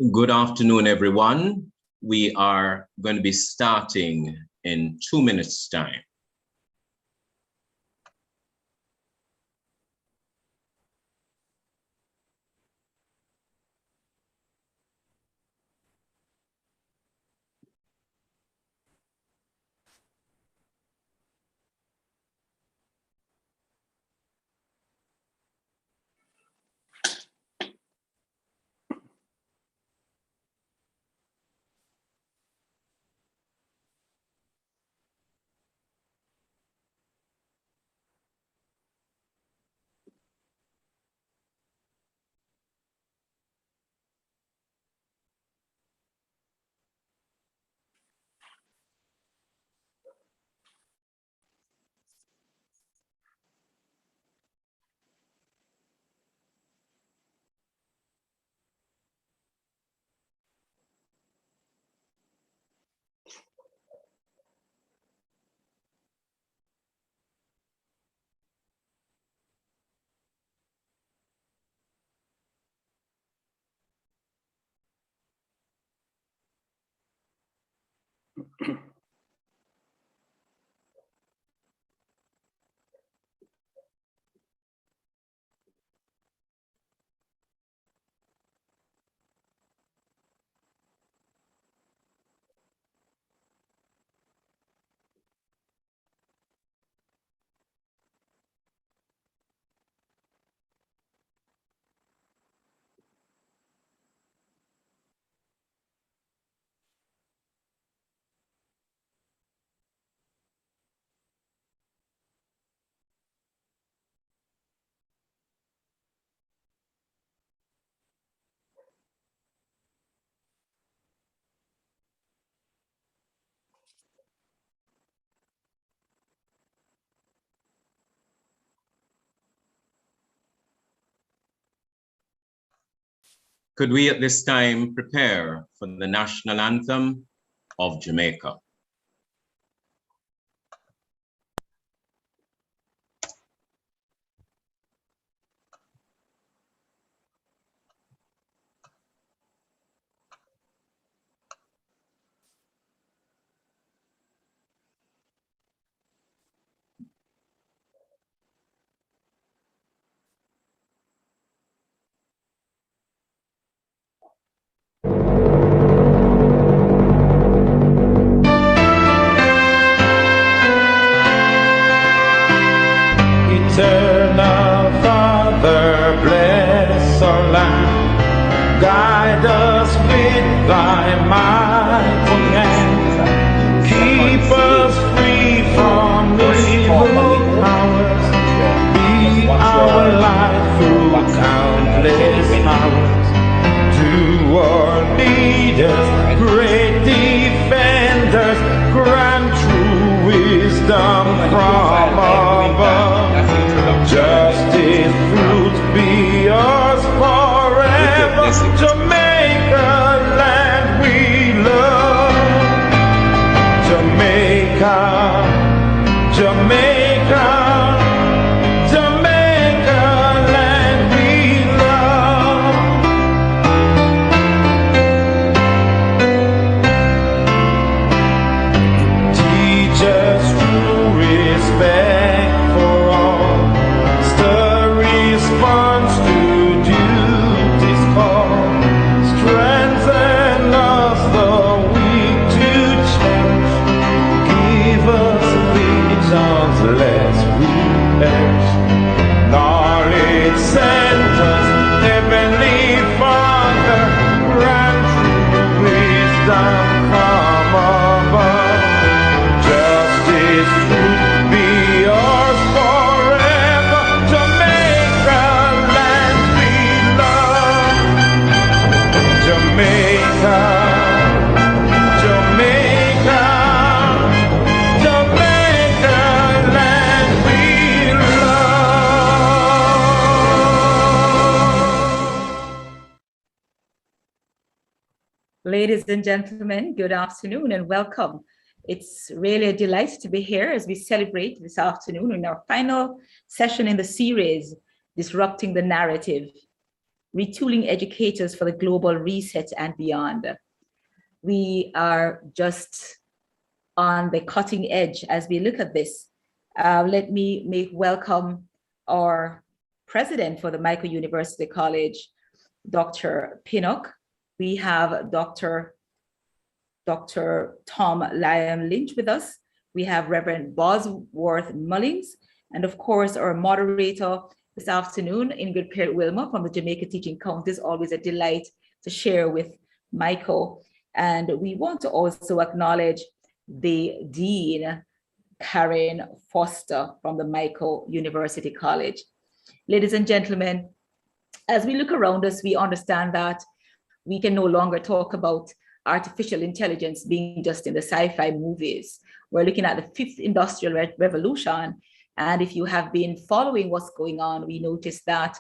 Good afternoon, everyone. We are going to be starting in 2 minutes' time. Could we at this time prepare for the national anthem of Jamaica? Eternal Father, bless our land. Guide us with thy mighty hand. Keep us free from evil powers. Be our light through countless hours. To our leaders, great defenders, grant true wisdom from above. Justice, truth be yours forever. Jamaica, land we love. Jamaica, Jamaica, Jamaica, land we love. Teach us true respect for all. Response to duty's call. Strengthen us the weak to cherish. Give us visions lest we perish. Knowledge sent us, Heavenly Father, grant true wisdom from above. Justice, truth be yours forever. Jamaica, land we love. Jamaica, Jamaica, Jamaica, land we love. Ladies and gentlemen, good afternoon and welcome. It's really a delight to be here as we celebrate this afternoon in our final session in the series, Disrupting the Narrative. retooling educators for the global reset and beyond. We are just on the cutting edge as we look at this. Let me make welcome our president for the Michael University College, Dr. Pinnock. We have Dr. Tom Lyon Lynch with us. We have Reverend Bosworth Mullings, and of course, our moderator this afternoon, Ingrid Peart-Wilmer from the Jamaica Teaching Council. It's always a delight to share with Michael. And we want to also acknowledge the Dean, Karen Foster from the Michael University College. Ladies and gentlemen, as we look around us, we understand that we can no longer talk about artificial intelligence being just in the sci-fi movies. We're looking at the fifth industrial revolution. And if you have been following what's going on, we notice that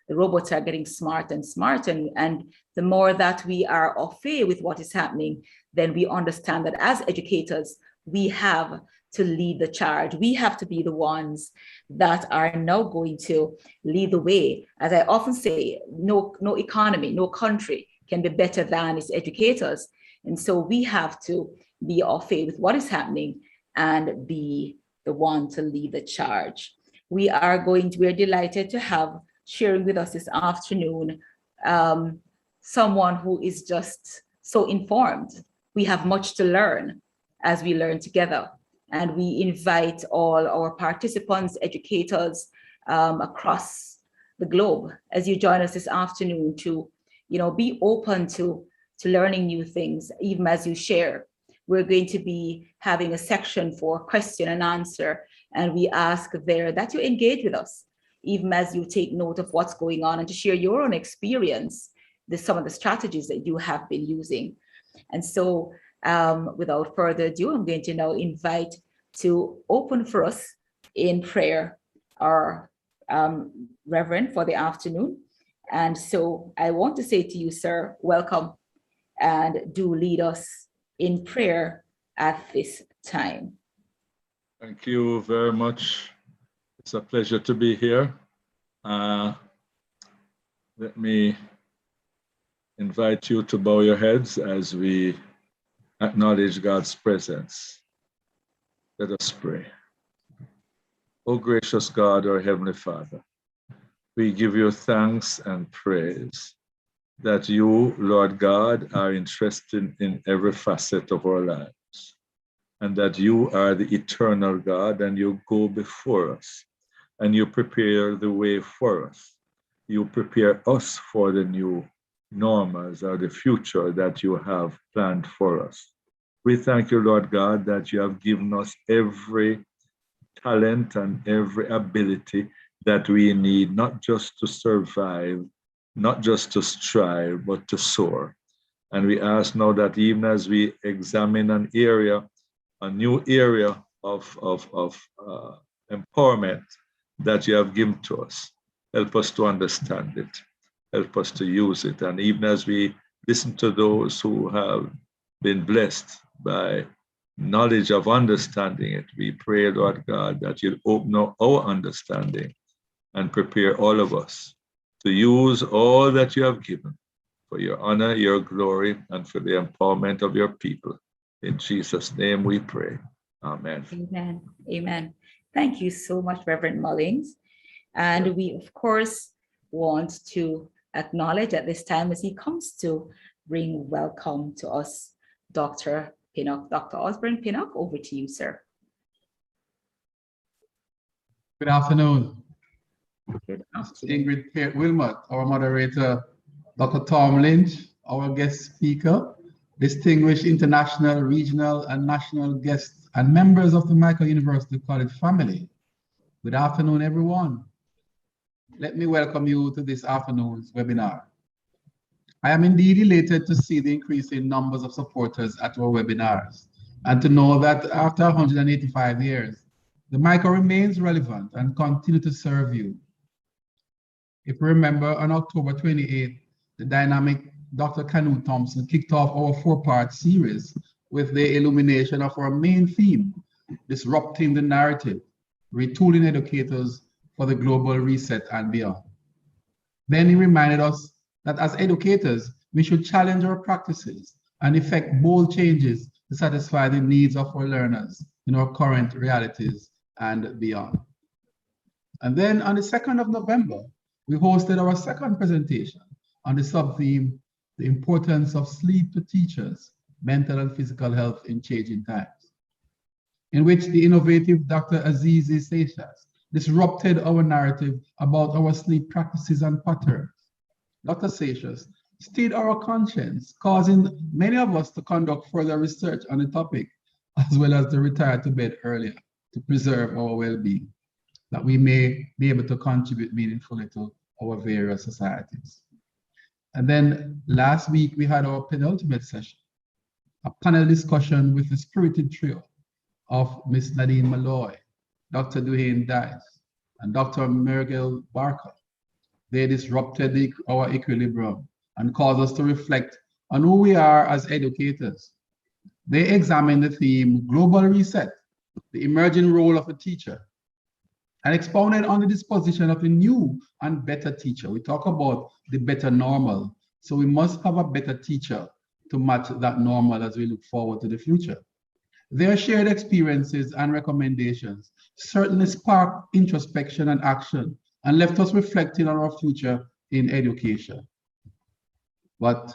the robots are getting smart and smart. And the more that we are au fait with what is happening, then we understand that as educators, we have to lead the charge. We have to be the ones that are now going to lead the way. As I often say, no economy, no country can be better than its educators. And so we have to be au fait with what is happening and be the one to lead the charge. We're delighted to have sharing with us this afternoon someone who is just so informed. We have much to learn as we learn together. And we invite all our participants, educators across the globe, as you join us this afternoon to, be open to learning new things, even as you share. We're going to be having a section for question and answer, and we ask there that you engage with us, even as you take note of what's going on and to share your own experience, some of the strategies that you have been using. And so without further ado, I'm going to now invite to open for us in prayer our Reverend for the afternoon. And so I want to say to you, sir, welcome, and do lead us in prayer at this time. Thank you very much. It's a pleasure to be here. Let me invite you to bow your heads as we acknowledge God's presence. Let us pray. O gracious God, our Heavenly Father, we give you thanks and praise that you, Lord God, are interested in every facet of our lives, and that you are the eternal God, and you go before us, and you prepare the way for us. You prepare us for the new normals or the future that you have planned for us. We thank you, Lord God, that you have given us every talent and every ability that we need, not just to survive, not just to strive, but to soar. And we ask now that even as we examine a new area of empowerment that you have given to us, help us to understand it, help us to use it. And even as we listen to those who have been blessed by knowledge of understanding it, we pray, Lord God, that you'll open up our understanding and prepare all of us to use all that you have given for your honor, your glory, and for the empowerment of your people. In Jesus' name we pray. Amen. Amen. Amen. Thank you so much, Reverend Mullings. And we, of course, want to acknowledge at this time as he comes to bring welcome to us, Dr. Pinnock. Dr. Osborne Pinnock, over to you, sir. Good afternoon. Good afternoon. Ingrid Peart-Wilmer, our moderator, Dr. Tom Lynch, our guest speaker, distinguished international, regional, and national guests, and members of the Michael University College family. Good afternoon, everyone. Let me welcome you to this afternoon's webinar. I am indeed elated to see the increase in numbers of supporters at our webinars, and to know that after 185 years, the Michael remains relevant and continue to serve you. If you remember, on October 28th, the dynamic Dr. Canu Thompson kicked off our 4-part series with the illumination of our main theme, disrupting the narrative, retooling educators for the global reset and beyond. Then he reminded us that as educators, we should challenge our practices and effect bold changes to satisfy the needs of our learners in our current realities and beyond. And then on the 2nd of November, we hosted our second presentation on the sub-theme, The Importance of Sleep to Teachers, Mental and Physical Health in Changing Times, in which the innovative Dr. Azizi Seixas disrupted our narrative about our sleep practices and patterns. Dr. Seixas stirred our conscience, causing many of us to conduct further research on the topic, as well as to retire to bed earlier to preserve our well-being, that we may be able to contribute meaningfully to our various societies. And then last week, we had our penultimate session, a panel discussion with the spirited trio of Ms. Nadine Malloy, Dr. Duane Dice, and Dr. Muriel Barker. They disrupted our equilibrium and caused us to reflect on who we are as educators. They examined the theme Global Reset, the emerging role of a teacher, and expounded on the disposition of a new and better teacher. We talk about the better normal. So we must have a better teacher to match that normal as we look forward to the future. Their shared experiences and recommendations certainly sparked introspection and action and left us reflecting on our future in education. But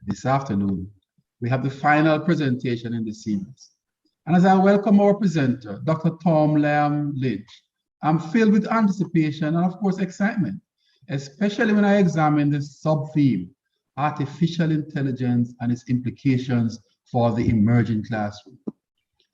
this afternoon, we have the final presentation in the series. And as I welcome our presenter, Dr. Tom Liam Lynch, I'm filled with anticipation and of course excitement, especially when I examine this sub-theme, artificial intelligence and its implications for the emerging classroom.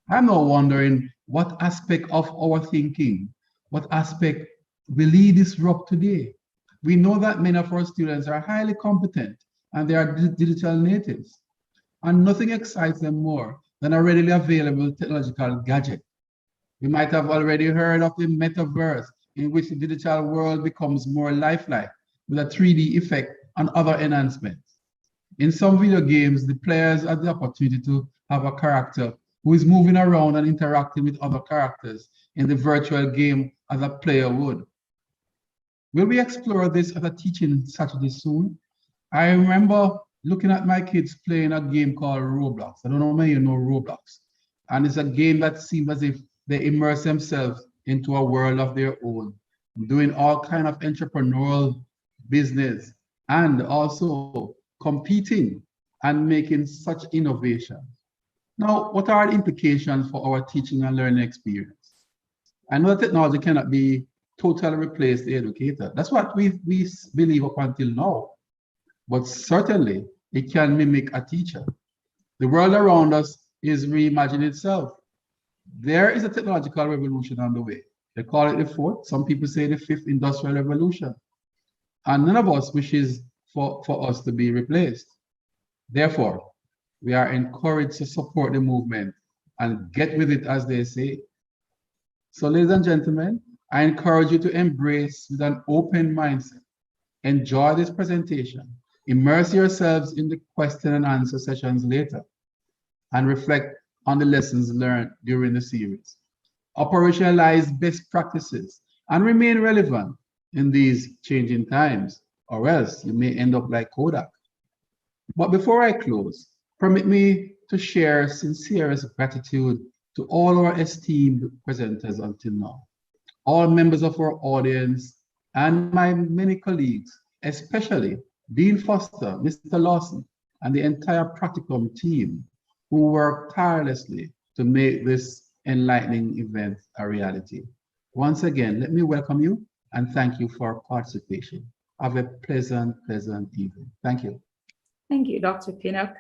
I'm now wondering what aspect of our thinking, what aspect will he disrupt today? We know that many of our students are highly competent and they are digital natives. And nothing excites them more than a readily available technological gadget. You might have already heard of the metaverse, in which the digital world becomes more lifelike with a 3D effect and other enhancements. In some video games, the players have the opportunity to have a character who is moving around and interacting with other characters in the virtual game as a player would. Will we explore this as a teaching Saturday soon? I remember looking at my kids playing a game called Roblox. I don't know how many of you know Roblox. And it's a game that seems as if they immerse themselves into a world of their own, doing all kind of entrepreneurial business and also competing and making such innovation. Now, what are the implications for our teaching and learning experience? I know that technology cannot be totally replace the educator. That's what we believe up until now. But certainly, it can mimic a teacher. The world around us is reimagining itself. There is a technological revolution on the way. They call it the fourth. Some people say the fifth industrial revolution. And none of us wishes for us to be replaced. Therefore, we are encouraged to support the movement and get with it, as they say. So, ladies and gentlemen, I encourage you to embrace with an open mindset. Enjoy this presentation. Immerse yourselves in the question and answer sessions later and reflect on the lessons learned during the series. Operationalize best practices and remain relevant in these changing times, or else you may end up like Kodak. But before I close, permit me to share sincerest gratitude to all our esteemed presenters until now, all members of our audience, and my many colleagues, especially Dean Foster, Mr. Lawson, and the entire Practicum team who worked tirelessly to make this enlightening event a reality. Once again, let me welcome you and thank you for participation. Have a pleasant evening. Thank you. Thank you, Dr. Pinnock.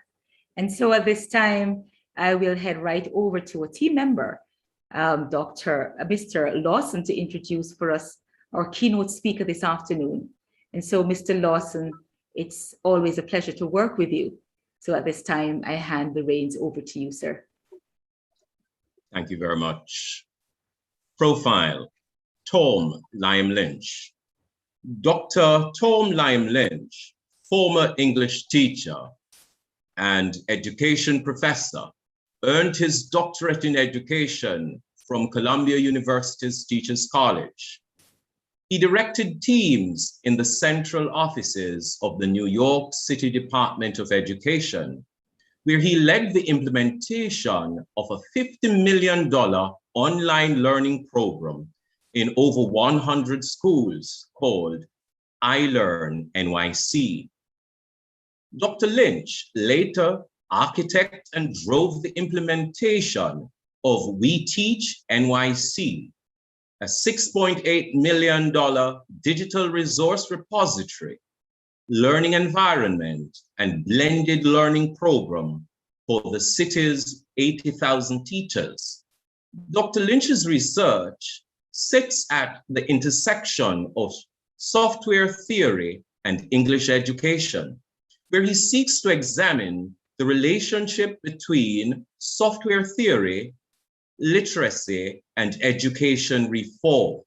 And so at this time, I will head right over to a team member, Mr. Lawson, to introduce for us our keynote speaker this afternoon. And so, Mr. Lawson, it's always a pleasure to work with you. So at this time, I hand the reins over to you, sir. Thank you very much. Profile, Tom Liam Lynch. Dr. Tom Liam Lynch, former English teacher and education professor, earned his doctorate in education from Columbia University's Teachers College. He was a He directed teams in the central offices of the New York City Department of Education, where he led the implementation of a $50 million online learning program in over 100 schools called iLearn NYC. Dr. Lynch later architected and drove the implementation of We Teach NYC, a $6.8 million digital resource repository, learning environment, and blended learning program for the city's 80,000 teachers. Dr. Lynch's research sits at the intersection of software theory and English education, where he seeks to examine the relationship between software theory, literacy, and education reform.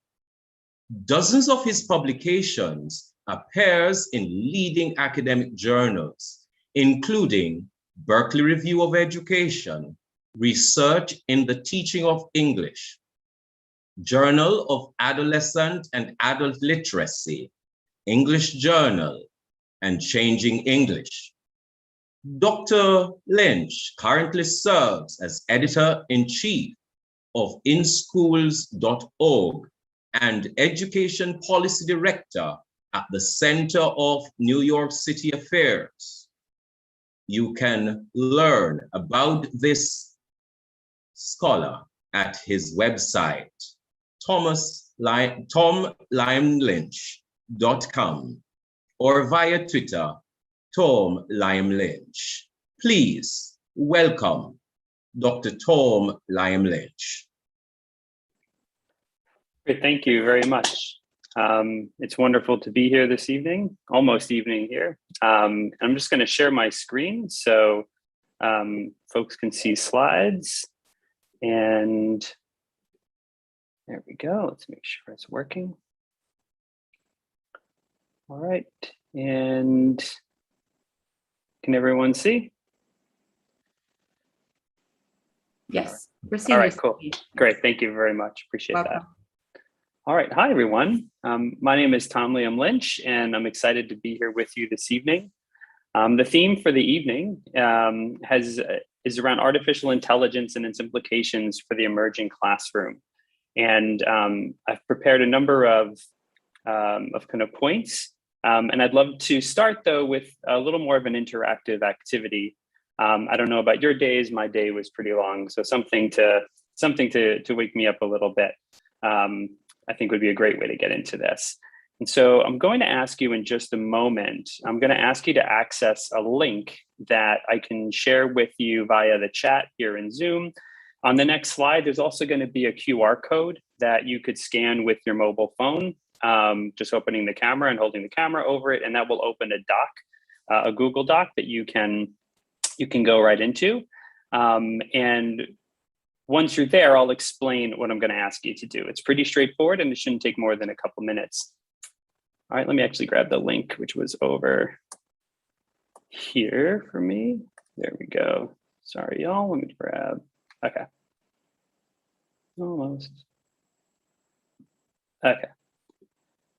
Dozens of his publications appears in leading academic journals, including Berkeley Review of Education, Research in the Teaching of English, Journal of Adolescent and Adult Literacy, English Journal, and Changing English. Dr. Lynch currently serves as editor-in-chief of inschools.org and education policy director at the Center of New York City Affairs. You can learn about this scholar at his website, tomlymelynch.com, or via Twitter, Tom Lime Lynch. Please welcome Dr. Tom Lime Lynch. Great, thank you very much. It's wonderful to be here this evening, almost evening here. I'm just going to share my screen so folks can see slides. And there we go. Let's make sure it's working. All right. And can everyone see? Yes, we're seeing All right, your cool. screen. Great. Thank you very much. Appreciate that. Welcome. All right. Hi, everyone. My name is Tom Liam Lynch, and I'm excited to be here with you this evening. The theme for the evening is around artificial intelligence and its implications for the emerging classroom. And I've prepared a number of kind of points. And I'd love to start, though, with a little more of an interactive activity. I don't know about your days. My day was pretty long, so something to wake me up a little bit. I think would be a great way to get into this. And so I'm going to ask you in just a moment, I'm going to ask you to access a link that I can share with you via the chat here in Zoom. On the next slide, there's also going to be a QR code that you could scan with your mobile phone, just opening the camera and holding the camera over it, and that will open a doc, a Google Doc that you can go right into. And once you're there, I'll explain what I'm going to ask you to do. It's pretty straightforward, and it shouldn't take more than a couple minutes. All right, let me actually grab the link, which was over here for me. There we go. Sorry, y'all. Let me grab. Okay. Almost. Okay.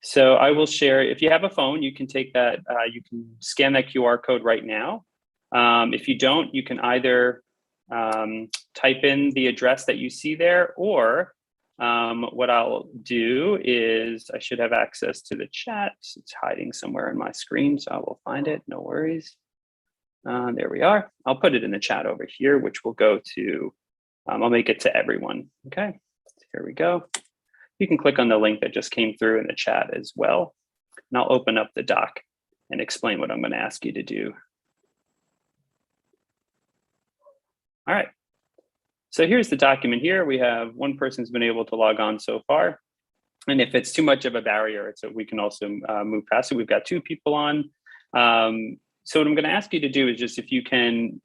So I will share. If you have a phone, you can take that. You can scan that QR code right now. If you don't, you can either type in the address that you see there, or what I'll do is I should have access to the chat. It's hiding somewhere in my screen, so I will find it. No worries. There we are. I'll put it in the chat over here, which will go to, I'll make it to everyone. Okay, so here we go. You can click on the link that just came through in the chat as well. And I'll open up the doc and explain what I'm going to ask you to do. All right. So here's the document here. We have one person's been able to log on so far. And if it's too much of a barrier, we can also move past it. We've got 2 people on. So what I'm going to ask you to do is just if you can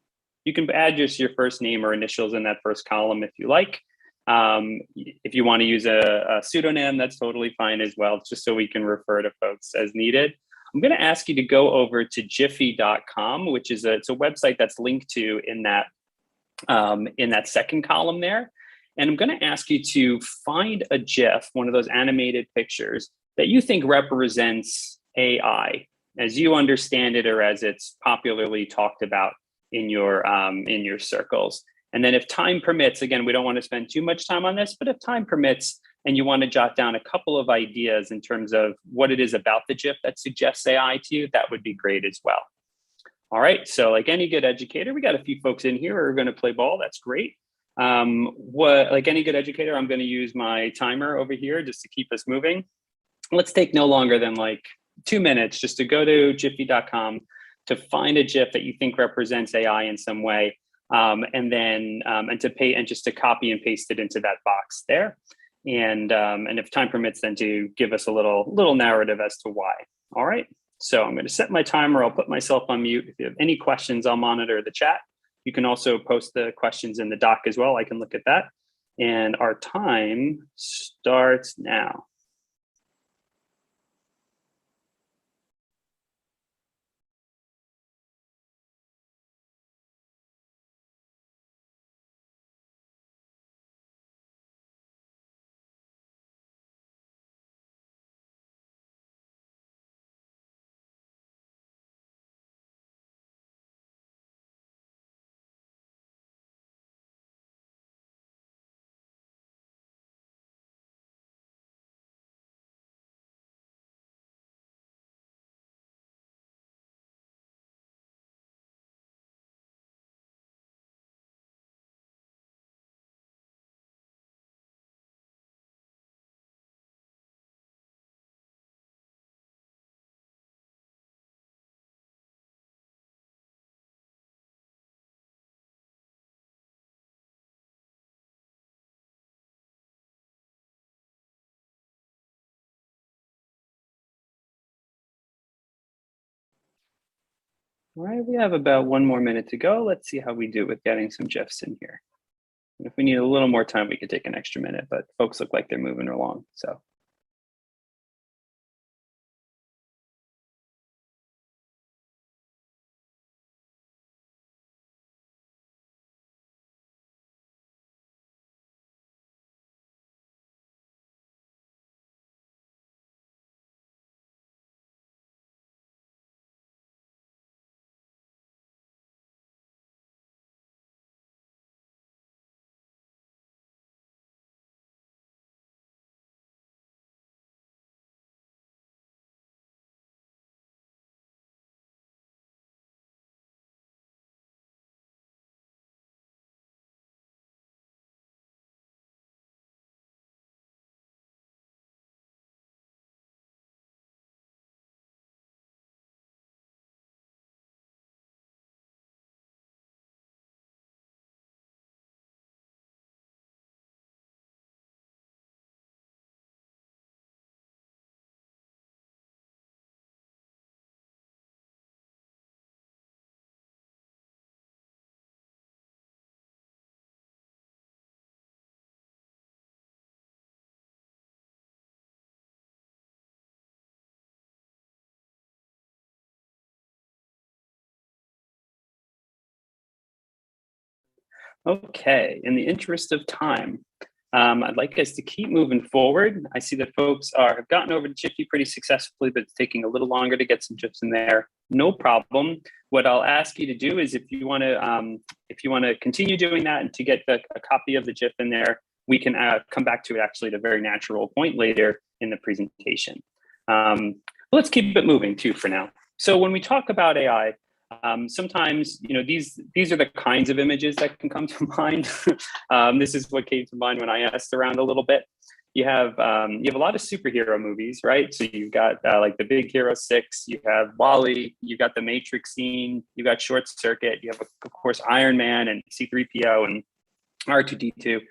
add just your first name or initials in that first column if you like. If you want to use a pseudonym, that's totally fine as well, just so we can refer to folks as needed. I'm going to ask you to go over to jiffy.com, which is it's a website that's linked to in that second column there. And I'm going to ask you to find a GIF, one of those animated pictures that you think represents AI as you understand it, or as it's popularly talked about in your circles. And then if time permits, again, we don't want to spend too much time on this, but if time permits and you want to jot down a couple of ideas in terms of what it is about the GIF that suggests AI to you, that would be great as well. All right, so like any good educator, we got a few folks in here who are going to play ball. That's great. Like any good educator, I'm going to use my timer over here just to keep us moving. Let's take no longer than like 2 minutes just to go to jiffy.com to find a GIF that you think represents AI in some way, and just to copy and paste it into that box there. And if time permits, then to give us a little narrative as to why. All right, so I'm going to set my timer. I'll put myself on mute. If you have any questions, I'll monitor the chat. You can also post the questions in the doc as well. I can look at that. And our time starts now. All right, we have about 1 more minute to go. Let's see how we do with getting some GIFs in here. And if we need a little more time, we could take an extra minute, but folks look like they're moving along, so. Okay, in the interest of time, I'd like us to keep moving forward. I see that folks have gotten over to Jiffy pretty successfully, but it's taking a little longer to get some GIFs in there. No problem. What I'll ask you to do is if you want to continue doing that and to get a copy of the GIF in there, we can come back to it actually at a very natural point later in the presentation. Let's keep it moving too for now. So when we talk about AI, sometimes, you know, these are the kinds of images that can come to mind. This is what came to mind when I asked around a little bit. You have a lot of superhero movies, right? So you've got like the Big Hero 6, you have WALL-E, you've got the Matrix scene, you've got Short Circuit, you have, of course, Iron Man and C-3PO and R2-D2.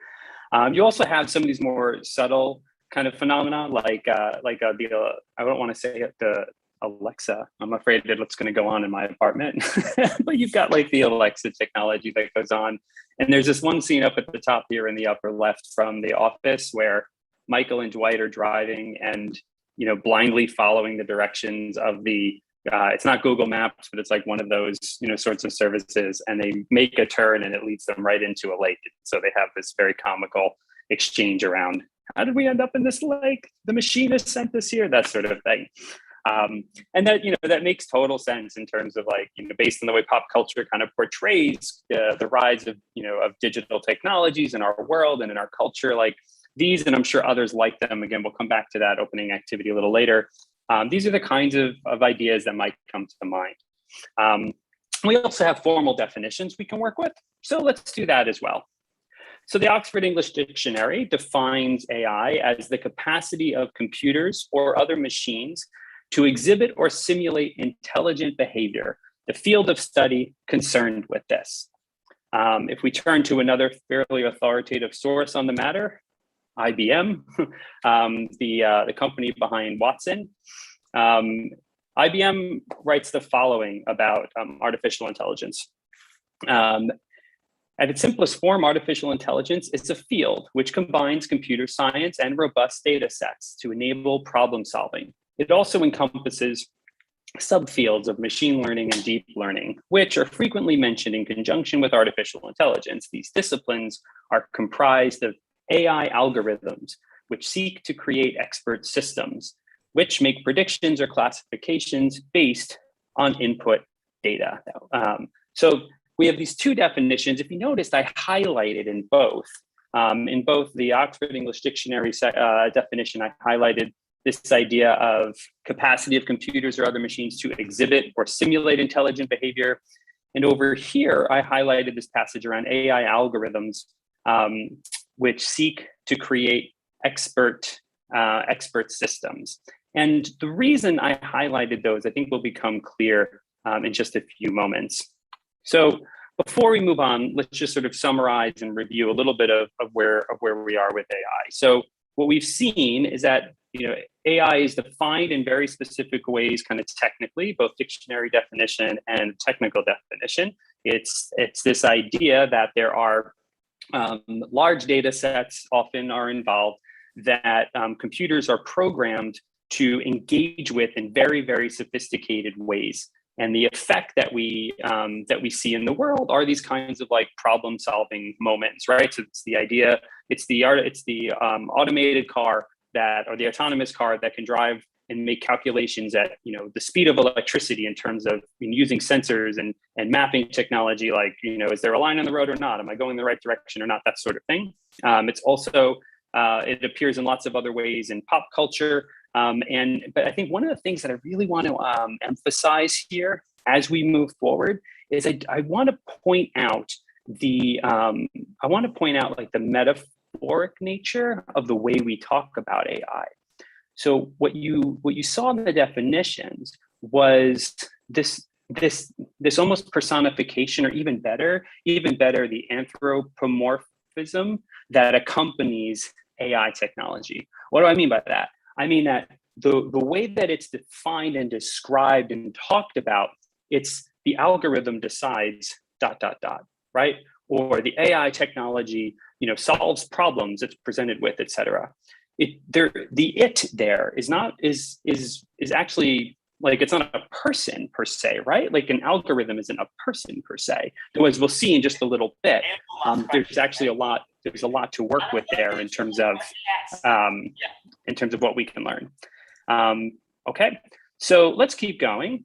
You also have some of these more subtle kind of phenomena, like I don't want to say it, the Alexa. I'm afraid that what's going to go on in my apartment, but you've got like the Alexa technology that goes on. And there's this one scene up at the top here in the upper left from The Office where Michael and Dwight are driving and, you know, blindly following the directions of the, it's not Google Maps, but it's like one of those, you know, sorts of services. And they make a turn and it leads them right into a lake. So they have this very comical exchange around How did we end up in this lake? The machinist sent us here, that sort of thing. And that, that makes total sense in terms of like, based on the way pop culture kind of portrays the rise of, of digital technologies in our world and in our culture, like these, and I'm sure others like them. Again, we'll come back to that opening activity a little later. These are the kinds of ideas that might come to mind. We also have formal definitions we can work with. So let's do that as well. So the Oxford English Dictionary defines AI as the capacity of computers or other machines to exhibit or simulate intelligent behavior, the field of study concerned with this. If we turn to another fairly authoritative source on the matter, IBM, the company behind Watson, IBM writes the following about artificial intelligence. At its simplest form, artificial intelligence is a field which combines computer science and robust data sets to enable problem solving. It also encompasses subfields of machine learning and deep learning, which are frequently mentioned in conjunction with artificial intelligence. These disciplines are comprised of AI algorithms, which seek to create expert systems, which make predictions or classifications based on input data. So we have these two definitions. If you noticed, I highlighted in both the Oxford English Dictionary definition, I highlighted this idea of capacity of computers or other machines to exhibit or simulate intelligent behavior. And over here, I highlighted this passage around AI algorithms, which seek to create expert systems. And the reason I highlighted those, I think will become clear in just a few moments. So before we move on, let's just sort of summarize and review a little bit of where we are with AI. So what we've seen is that AI is defined in very specific ways, kind of technically, both dictionary definition and technical definition. It's this idea that there are large data sets often are involved that computers are programmed to engage with in very, very sophisticated ways. And the effect that we see in the world are these kinds of like problem-solving moments, right? So it's the idea, it's the automated car or the autonomous car that can drive and make calculations at the speed of electricity in terms of using sensors and mapping technology, like is there a line on the road or not? Am I going the right direction or not? That sort of thing. It's also it appears in lots of other ways in pop culture. But I think one of the things that I really want to emphasize here as we move forward is I want to point out the metaphoric nature of the way we talk about AI. So what you saw in the definitions was this almost personification, or even better, the anthropomorphism that accompanies AI technology. What do I mean by that? I mean that the way that it's defined and described and talked about, it's the algorithm decides ... right? Or the AI technology, solves problems it's presented with, etc. There is actually like, it's not a person per se, right? Like an algorithm isn't a person per se. Though, as we'll see in just a little bit, there's actually a lot to work with there in terms of what we can learn. Okay, so let's keep going.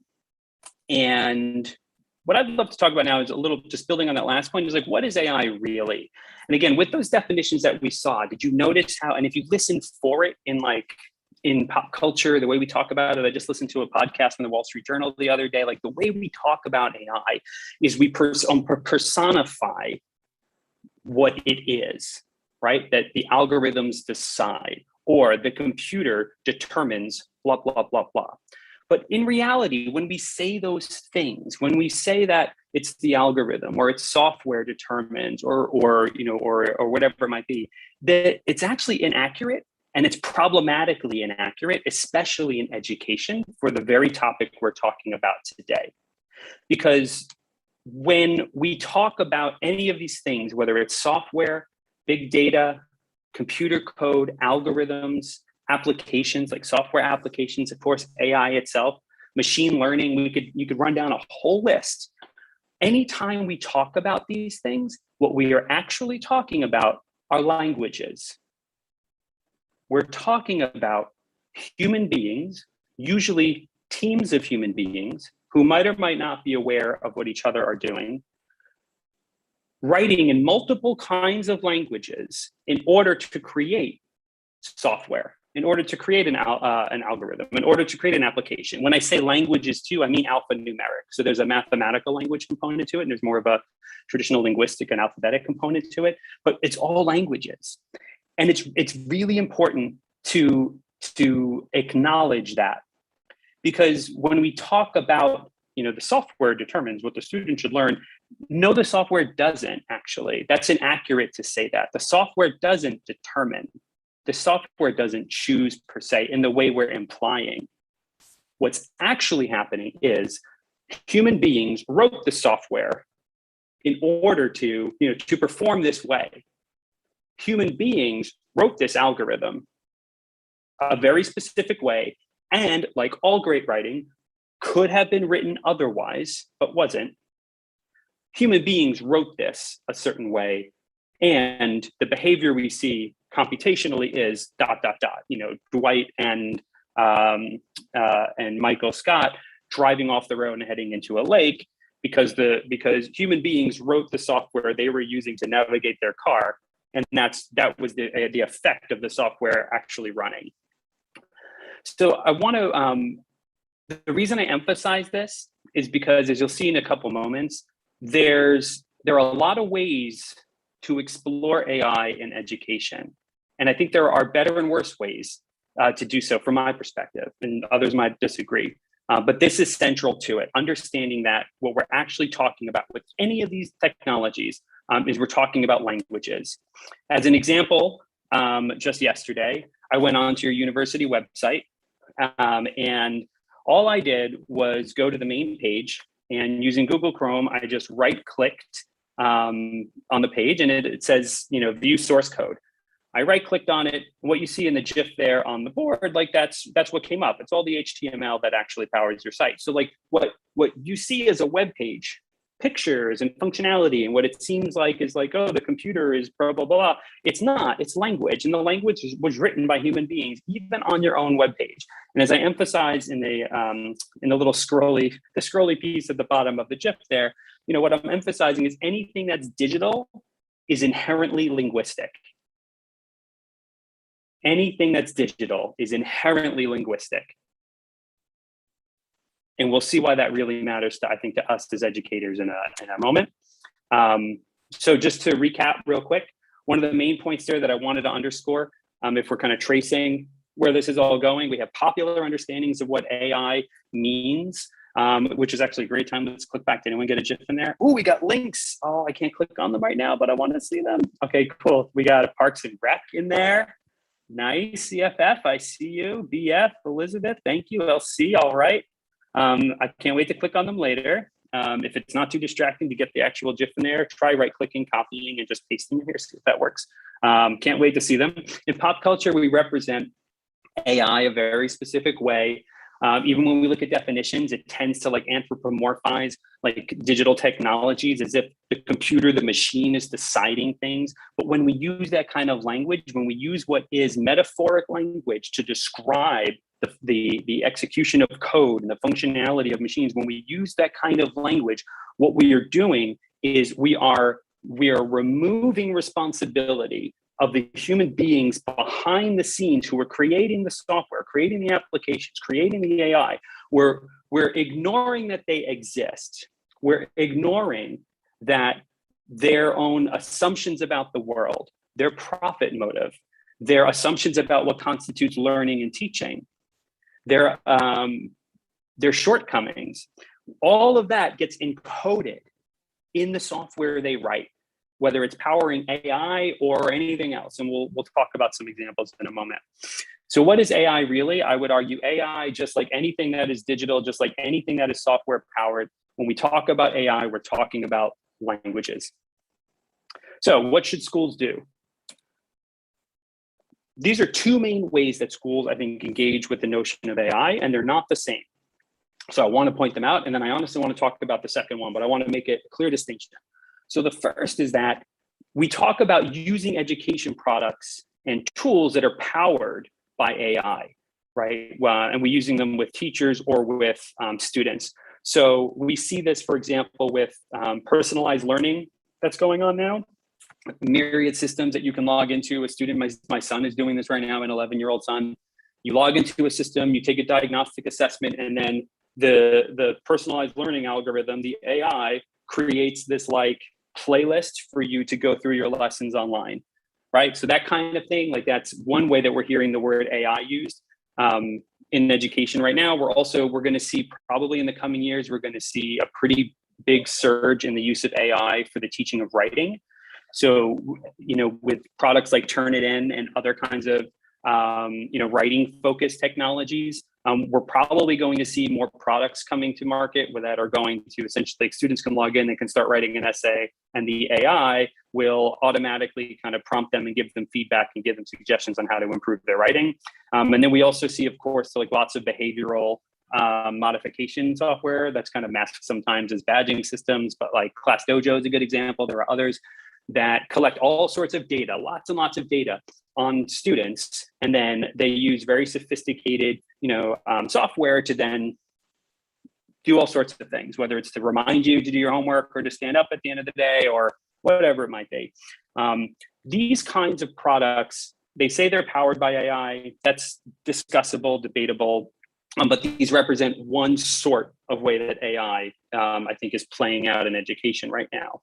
And what I'd love to talk about now is a little, just building on that last point, is like, what is AI really? And again, with those definitions that we saw, did you notice how, and if you listen for it in pop culture, the way we talk about it, I just listened to a podcast from the Wall Street Journal the other day, like the way we talk about AI is we personify what it is, right? That the algorithms decide, or the computer determines blah, blah, blah, blah. But in reality, when we say those things, when we say that it's the algorithm or it's software determines or whatever it might be, that it's actually inaccurate, and it's problematically inaccurate, especially in education, for the very topic we're talking about today. Because when we talk about any of these things, whether it's software, big data, computer code, algorithms, applications like software applications, of course, AI itself, machine learning, you could run down a whole list. Anytime we talk about these things, what we are actually talking about are languages. we're talking about human beings, usually teams of human beings, who might or might not be aware of what each other are doing, writing in multiple kinds of languages in order to create software, in order to create an algorithm, in order to create an application. When I say languages too, I mean alphanumeric. So there's a mathematical language component to it, and there's more of a traditional linguistic and alphabetic component to it, but it's all languages. And it's really important to acknowledge that, because when we talk about, the software determines what the student should learn. No, the software doesn't actually. That's inaccurate to say that. The software doesn't determine. The software doesn't choose per se in the way we're implying. What's actually happening is human beings wrote the software in order to perform this way. Human beings wrote this algorithm a very specific way, and like all great writing, could have been written otherwise, but wasn't. Human beings wrote this a certain way, and the behavior we see computationally is ... Dwight and Michael Scott driving off the road and heading into a lake because human beings wrote the software they were using to navigate their car, and that was the effect of the software actually running. So I want to. The reason I emphasize this is because, as you'll see in a couple moments, there are a lot of ways to explore AI in education. And I think there are better and worse ways to do so from my perspective, and others might disagree. But this is central to it, understanding that what we're actually talking about with any of these technologies is we're talking about languages. As an example, just yesterday, I went onto your university website, and all I did was go to the main page, and using Google Chrome, I just right-clicked on the page, and it says, view source code. I right-clicked on it. What you see in the GIF there on the board, that's what came up. It's all the HTML that actually powers your site. So what you see as a web page, pictures and functionality, and what it seems like is oh, the computer is blah, blah, blah. It's not, it's language. And the language was written by human beings, even on your own web page. And as I emphasized in the little scrolly piece at the bottom of the GIF there, what I'm emphasizing is anything that's digital is inherently linguistic. Anything that's digital is inherently linguistic. And we'll see why that really matters to us as educators in a moment. So just to recap real quick, one of the main points there that I wanted to underscore, if we're kind of tracing where this is all going, we have popular understandings of what AI means, which is actually a great time. Let's click back. Did anyone get a GIF in there? Oh, we got links. Oh, I can't click on them right now, but I want to see them. Okay, cool. We got a Parks and Rec in there. Nice. CFF, I see you. BF, Elizabeth, thank you. LC, all right. I can't wait to click on them later. If it's not too distracting to get the actual GIF in there, try right-clicking, copying, and just pasting it here, see if that works. Can't wait to see them. In pop culture, we represent AI a very specific way. Even when we look at definitions, it tends to anthropomorphize digital technologies as if the computer, the machine is deciding things. But when we use that kind of language, when we use what is metaphoric language to describe the execution of code and the functionality of machines, when we use that kind of language, what we are doing is we are removing responsibility of the human beings behind the scenes who are creating the software, creating the applications, creating the AI. We're ignoring that they exist. We're ignoring that their own assumptions about the world, their profit motive, their assumptions about what constitutes learning and teaching, their shortcomings, all of that gets encoded in the software they write, whether it's powering AI or anything else. And we'll talk about some examples in a moment. So what is AI really? I would argue AI, just like anything that is digital, just like anything that is software powered, when we talk about AI, we're talking about languages. So what should schools do? These are two main ways that schools, I think, engage with the notion of AI, and they're not the same. So I want to point them out, and then I honestly want to talk about the second one, but I want to make it a clear distinction. So the first is that we talk about using education products and tools that are powered by AI, right? And we're using them with teachers or with students. So we see this, for example, with personalized learning that's going on now. Myriad systems that you can log into. A student, my son is doing this right now, an 11-year-old son. You log into a system, you take a diagnostic assessment, and then the personalized learning algorithm, the AI, creates this like playlist for you to go through your lessons online, right? So that kind of thing, like that's one way that we're hearing the word AI used in education right now. We're going to see probably in the coming years, we're going to see a pretty big surge in the use of AI for the teaching of writing. So, with products like Turnitin and other kinds of, writing focused technologies, we're probably going to see more products coming to market that are going to essentially, students can log in, they can start writing an essay, and the AI will automatically kind of prompt them and give them feedback and give them suggestions on how to improve their writing. And then we also see, of course, like lots of behavioral modification software that's kind of masked sometimes as badging systems, but like Class Dojo is a good example. There are others that collect all sorts of data, lots and lots of data on students, and then they use very sophisticated, software to then do all sorts of things, whether it's to remind you to do your homework or to stand up at the end of the day or whatever it might be. These kinds of products, they say they're powered by AI. That's discussable, debatable, but these represent one sort of way that AI, I think, is playing out in education right now.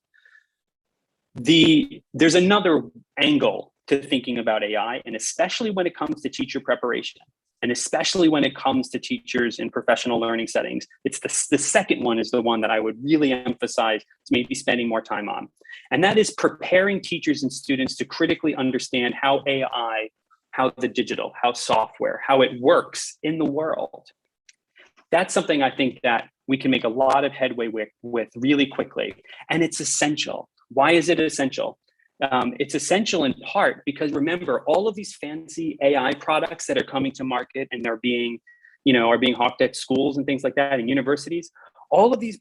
There's another angle to thinking about AI, and especially when it comes to teacher preparation, and especially when it comes to teachers in professional learning settings. It's the second one is the one that I would really emphasize to maybe spending more time on. And that is preparing teachers and students to critically understand how AI, how the digital, how software, how it works in the world. That's something I think that we can make a lot of headway with really quickly. And it's essential. Why is it essential? It's essential in part because, remember, all of these fancy AI products that are coming to market and are being hawked at schools and things like that and universities, all of these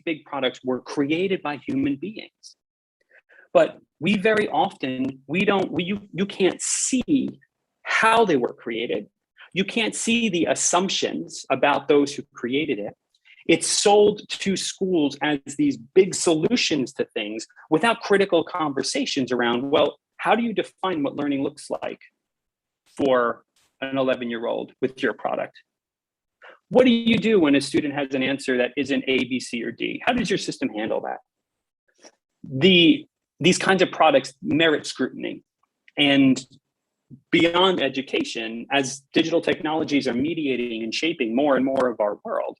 big products were created by human beings. But we very often, you can't see how they were created. You can't see the assumptions about those who created it. It's sold to schools as these big solutions to things without critical conversations around, well, how do you define what learning looks like for an 11-year-old with your product? What do you do when a student has an answer that isn't A, B, C, or D? How does your system handle that? These kinds of products merit scrutiny. And beyond education, as digital technologies are mediating and shaping more and more of our world,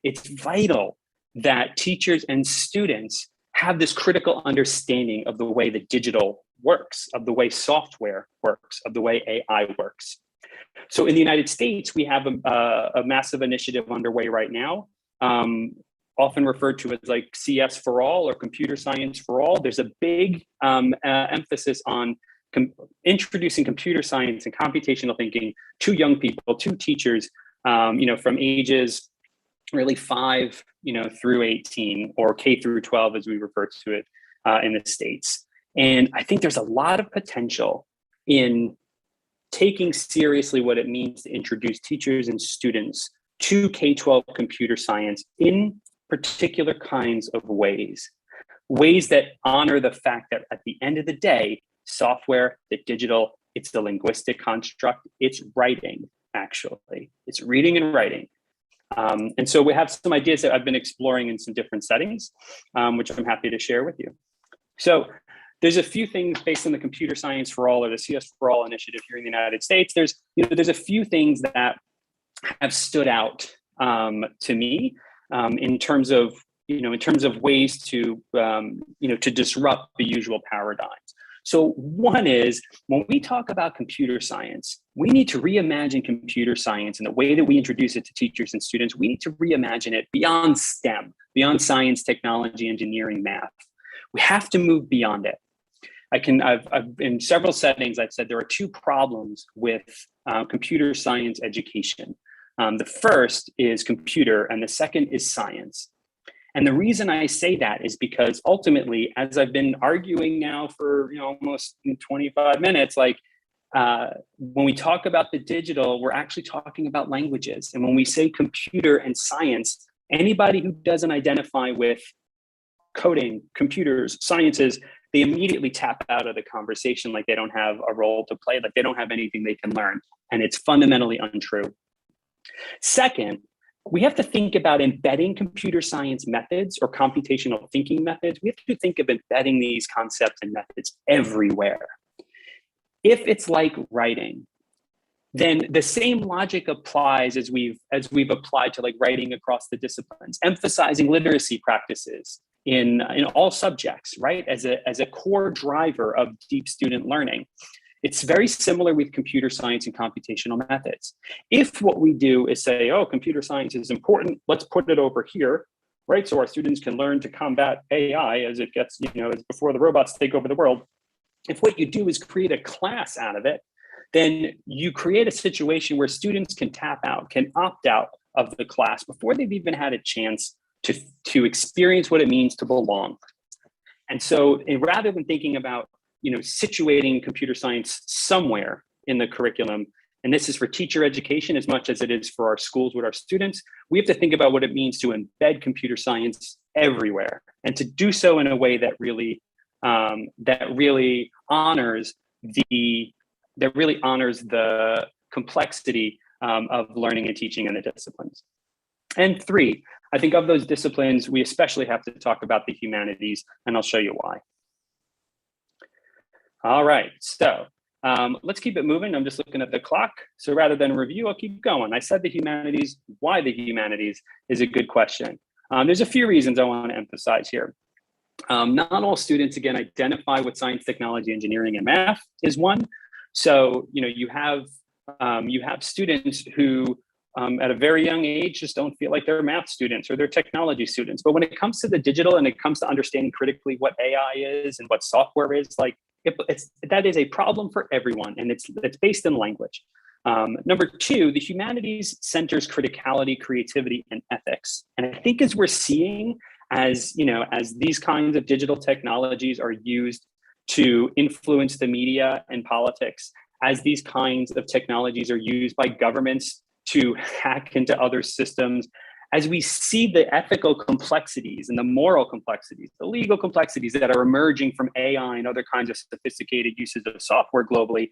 it's vital that teachers and students have this critical understanding of the way that digital works, of the way software works, of the way AI works. So in the United States, we have a massive initiative underway right now, often referred to as like CS for all or computer science for all. There's a big emphasis on introducing computer science and computational thinking to young people, to teachers, from ages really 5, through 18, or K through 12, as we refer to it in the States. And I think there's a lot of potential in taking seriously what it means to introduce teachers and students to K-12 computer science in particular kinds of ways that honor the fact that at the end of the day, software, the digital, it's the linguistic construct, it's writing, actually. It's reading and writing. And so we have some ideas that I've been exploring in some different settings, which I'm happy to share with you. So there's a few things based on the Computer Science for All or the CS for All initiative here in the United States. There's a few things that have stood out to me in terms of ways to to disrupt the usual paradigms. So one is, when we talk about computer science, we need to reimagine computer science and the way that we introduce it to teachers and students. We need to reimagine it beyond STEM, beyond science, technology, engineering, math. We have to move beyond it. I've in several settings, I've said there are 2 problems with computer science education. The first is computer, and the second is science. And the reason I say that is because ultimately, as I've been arguing now for almost 25 minutes, like when we talk about the digital, we're actually talking about languages. And when we say computer and science, anybody who doesn't identify with coding, computers, sciences, they immediately tap out of the conversation like they don't have a role to play, like they don't have anything they can learn. And it's fundamentally untrue. Second, we have to think about embedding computer science methods or computational thinking methods. We have to think of embedding these concepts and methods everywhere. If it's like writing, then the same logic applies as we've applied to like writing across the disciplines, emphasizing literacy practices in all subjects, right? As a core driver of deep student learning. It's very similar with computer science and computational methods. If what we do is say, oh, computer science is important, let's put it over here, right? So our students can learn to combat AI as it gets, as before the robots take over the world. If what you do is create a class out of it, then you create a situation where students can tap out, can opt out of the class before they've even had a chance to experience what it means to belong. And so rather than thinking about situating computer science somewhere in the curriculum, and this is for teacher education as much as it is for our schools with our students, we have to think about what it means to embed computer science everywhere, and to do so in a way that really honors the complexity of learning and teaching in the disciplines. And three, I think of those disciplines, we especially have to talk about the humanities, and I'll show you why. All right, so let's keep it moving. I'm just looking at the clock. So rather than review, I'll keep going. I said the humanities. Why the humanities is a good question. There's a few reasons I want to emphasize here. Not all students, again, identify with science, technology, engineering, and math is one. So, you have students who at a very young age just don't feel like they're math students or they're technology students. But when it comes to the digital and it comes to understanding critically what AI is and what software is, like that is a problem for everyone, and it's based in language. Number two, the humanities centers criticality, creativity, and ethics. And I think as we're seeing, as these kinds of digital technologies are used to influence the media and politics, as these kinds of technologies are used by governments to hack into other systems, as we see the ethical complexities and the moral complexities, the legal complexities that are emerging from AI and other kinds of sophisticated uses of software globally,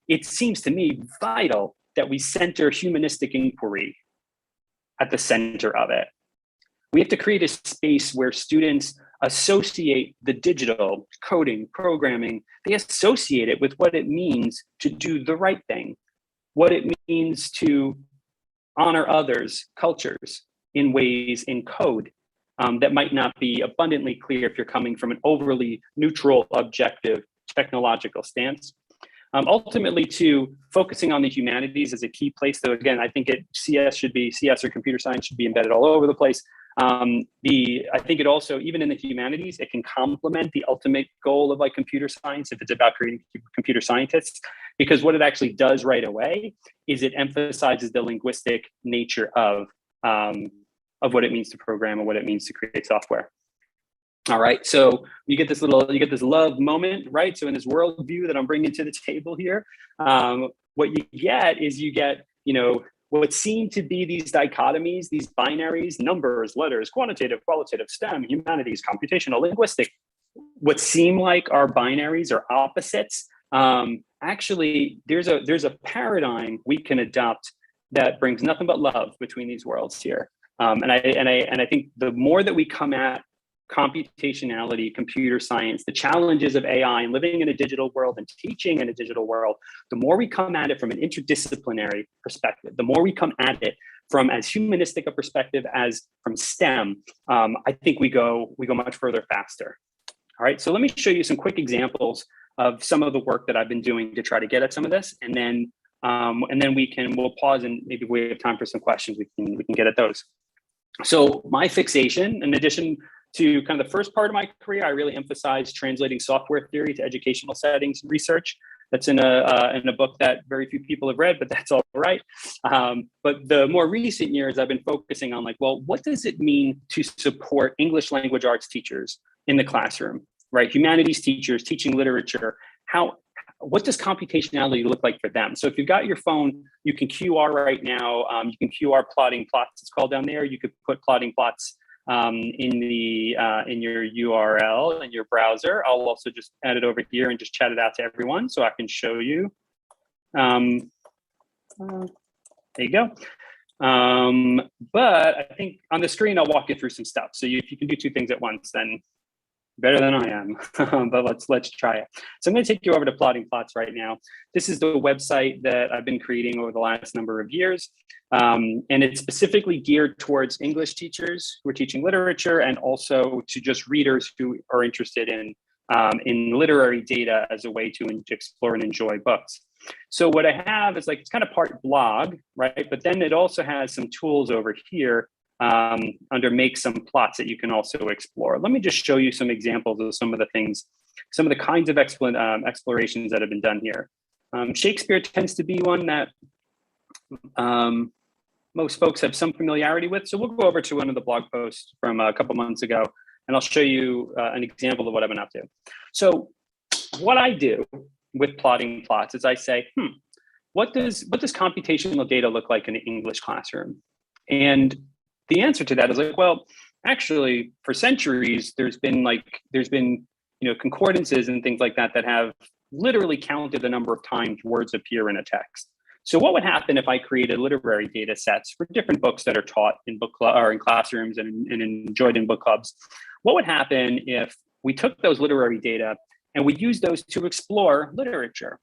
it seems to me vital that we center humanistic inquiry at the center of it. We have to create a space where students associate the digital, coding, programming, they associate it with what it means to do the right thing, what it means to honor others, cultures in ways in code that might not be abundantly clear if you're coming from an overly neutral, objective, technological stance. Ultimately, too, focusing on the humanities is a key place. Though again, I think CS or computer science should be embedded all over the place. I think it also, even in the humanities, it can complement the ultimate goal of like computer science if it's about creating computer scientists, because what it actually does right away is it emphasizes the linguistic nature of what it means to program and what it means to create software. All right, so you get this love moment, right? So in this worldview that I'm bringing to the table here, what you get, what seem to be these dichotomies, these binaries, numbers, letters, quantitative, qualitative, STEM, humanities, computational, linguistic, what seem like are binaries or opposites. Actually, there's a paradigm we can adopt that brings nothing but love between these worlds here. And I think the more that we come at computationality, computer science, the challenges of AI and living in a digital world and teaching in a digital world, the more we come at it from an interdisciplinary perspective, the more we come at it from as humanistic a perspective as from STEM, I think we go much further faster. All right, so let me show you some quick examples of some of the work that I've been doing to try to get at some of this, and then we'll pause, and maybe if we have time for some questions, we can get at those. So my fixation, in addition to kind of the first part of my career, I really emphasized translating software theory to educational settings and research. That's in a book that very few people have read, but that's all right. But the more recent years, I've been focusing on like, well, what does it mean to support English language arts teachers in the classroom, right? Humanities teachers teaching literature. What does computationality look like for them? So if you've got your phone, you can QR right now. You can QR plotting plots. It's called down there. You could put plotting plots in your URL in your browser. I'll also just add it over here and just chat it out to everyone so I can show you. There you go. But I think on the screen, I'll walk you through some stuff. So if you can do two things at once, then better than I am, but let's try it. So I'm going to take you over to Plotting Plots right now. This is the website that I've been creating over the last number of years. And it's specifically geared towards English teachers who are teaching literature and also to just readers who are interested in literary data as a way to explore and enjoy books. So what I have is like, it's kind of part blog, right? But then it also has some tools over here under Make Some Plots that you can also explore. Let me just show you some examples of some of the things, some of the kinds of explorations that have been done here. Shakespeare tends to be one that most folks have some familiarity with. So we'll go over to one of the blog posts from a couple months ago, and I'll show you an example of what I've been up to. So what I do with Plotting Plots is I say, what does computational data look like in an English classroom? And the answer to that is like, well, actually, for centuries, there's been concordances and things like that that have literally counted the number of times words appear in a text. So what would happen if I created literary data sets for different books that are taught in book club or in classrooms and enjoyed in book clubs? What would happen if we took those literary data and we used those to explore literature?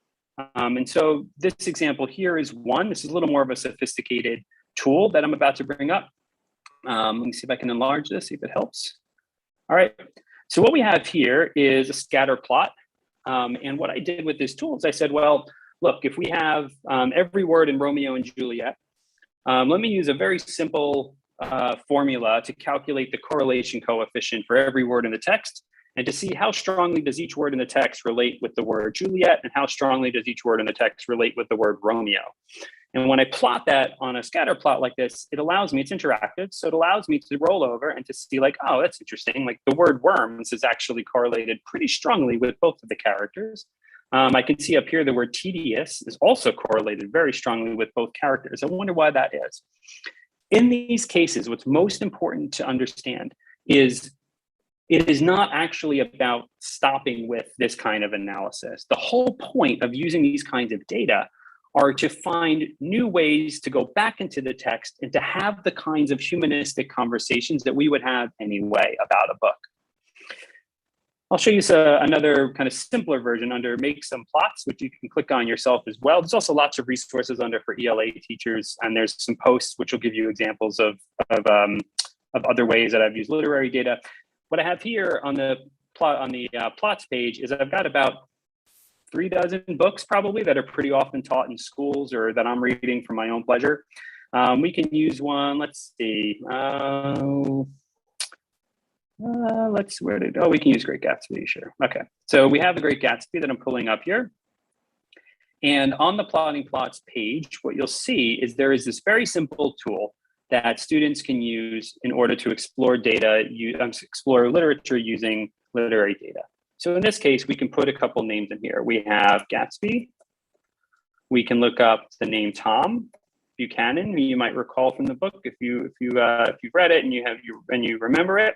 And so this example here is one. This is a little more of a sophisticated tool that I'm about to bring up. Let me see if I can enlarge this, see if it helps. All right, so what we have here is a scatter plot. And what I did with this tool is I said, well, look, if we have every word in Romeo and Juliet, let me use a very simple formula to calculate the correlation coefficient for every word in the text and to see how strongly does each word in the text relate with the word Juliet and how strongly does each word in the text relate with the word Romeo. And when I plot that on a scatter plot like this, it allows me, it's interactive, so it allows me to roll over and to see like, oh, that's interesting. Like the word worms is actually correlated pretty strongly with both of the characters. I can see up here the word tedious is also correlated very strongly with both characters. I wonder why that is. In these cases, what's most important to understand is it is not actually about stopping with this kind of analysis. The whole point of using these kinds of data are to find new ways to go back into the text and to have the kinds of humanistic conversations that we would have anyway about a book. I'll show you another kind of simpler version under Make Some Plots, which you can click on yourself as well. There's also lots of resources under for ELA teachers, and there's some posts which will give you examples of other ways that I've used literary data. What I have here on the plots page is I've got about 3 dozen books probably that are pretty often taught in schools or that I'm reading for my own pleasure. We can use one, let's see. We can use Great Gatsby, sure. Okay, so we have the Great Gatsby that I'm pulling up here. And on the Plotting Plots page, what you'll see is there is this very simple tool that students can use in order to explore explore literature using literary data. So in this case, we can put a couple names in here. We have Gatsby. We can look up the name Tom Buchanan, who you might recall from the book if you've read it and you remember it.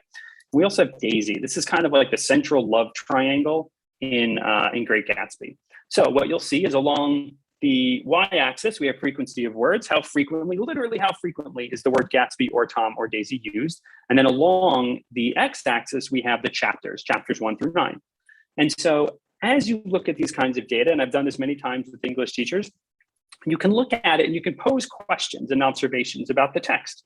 We also have Daisy. This is kind of like the central love triangle in Great Gatsby. So what you'll see is along the y-axis, we have frequency of words. How frequently, literally how frequently is the word Gatsby or Tom or Daisy used? And then along the x-axis, we have the chapters 1 through 9. And so as you look at these kinds of data, and I've done this many times with English teachers, you can look at it and you can pose questions and observations about the text.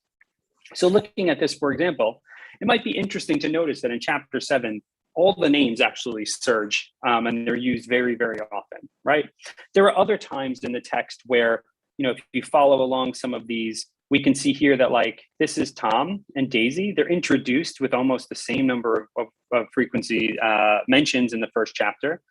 So looking at this, for example, it might be interesting to notice that in chapter 7, all the names actually surge and they're used very, very often, right? There are other times in the text where, if you follow along some of these, we can see here that like, this is Tom and Daisy. They're introduced with almost the same number of frequency mentions in the first chapter.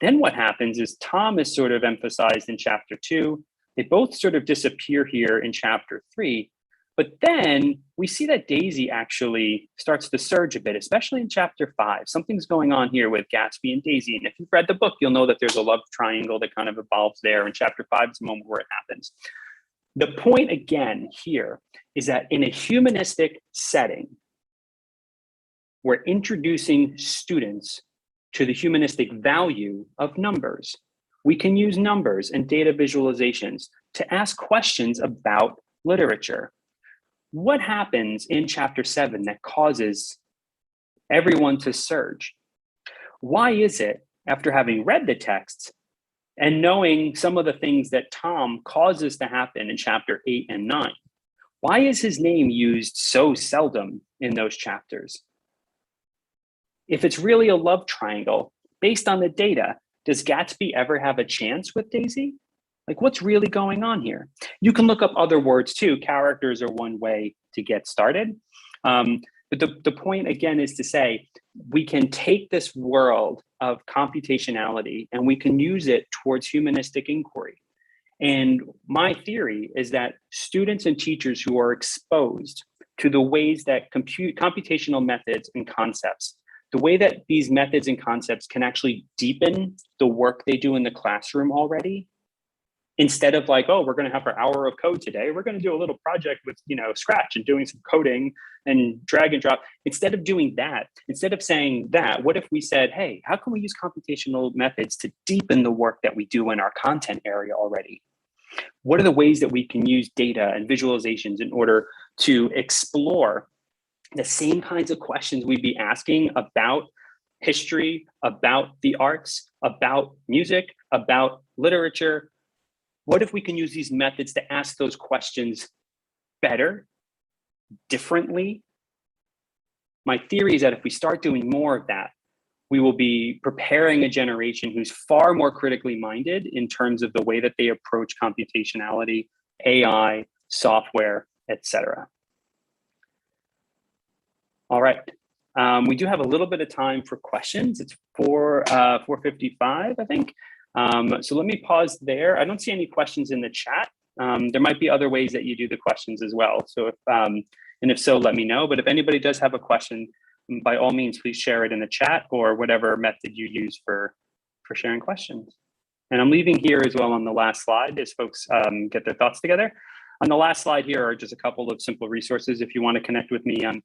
Then what happens is Tom is sort of emphasized in chapter 2. They both sort of disappear here in chapter 3. But then we see that Daisy actually starts to surge a bit, especially in chapter 5. Something's going on here with Gatsby and Daisy. And if you've read the book, you'll know that there's a love triangle that kind of evolves there. And chapter 5 is the moment where it happens. The point again here is that in a humanistic setting, we're introducing students to the humanistic value of numbers. We can use numbers and data visualizations to ask questions about literature. What happens in chapter 7 that causes everyone to surge? Why is it, after having read the texts and knowing some of the things that Tom causes to happen in chapter 8 and 9, why is his name used so seldom in those chapters? If it's really a love triangle, based on the data, does Gatsby ever have a chance with Daisy? Like, what's really going on here? You can look up other words too. Characters are one way to get started. But the point again is to say, we can take this world of computationality and we can use it towards humanistic inquiry. And my theory is that students and teachers who are exposed to the ways that computational methods and concepts, the way that these methods and concepts can actually deepen the work they do in the classroom already, instead of like, oh, we're going to have our hour of code today, we're going to do a little project with, Scratch and doing some coding and drag and drop. Instead of doing that, instead of saying that, what if we said, hey, how can we use computational methods to deepen the work that we do in our content area already? What are the ways that we can use data and visualizations in order to explore the same kinds of questions we'd be asking about history, about the arts, about music, about literature? What if we can use these methods to ask those questions better, differently? My theory is that if we start doing more of that, we will be preparing a generation who's far more critically minded in terms of the way that they approach computationality, AI, software, etc. All right. We do have a little bit of time for questions. It's 4:55, I think. So let me pause there. I don't see any questions in the chat. There might be other ways that you do the questions as well. So if so, let me know. But if anybody does have a question, by all means, please share it in the chat or whatever method you use for sharing questions. And I'm leaving here as well on the last slide as folks get their thoughts together. On the last slide here are just a couple of simple resources if you want to connect with me on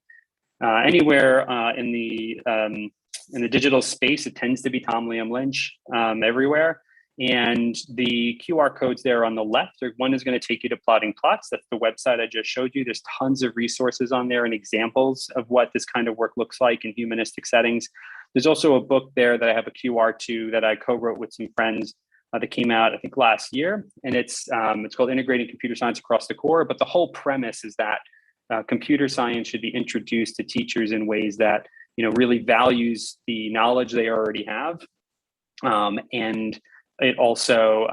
anywhere in the digital space. It tends to be Tom Liam Lynch everywhere. And the QR codes there on the left, one is going to take you to Plotting Plots. That's the website I just showed you. There's tons of resources on there and examples of what this kind of work looks like in humanistic settings. There's also a book there that I have a QR to that I co-wrote with some friends that came out, I think, last year. And it's called Integrating Computer Science Across the Core. But the whole premise is that computer science should be introduced to teachers in ways that really values the knowledge they already have, and it also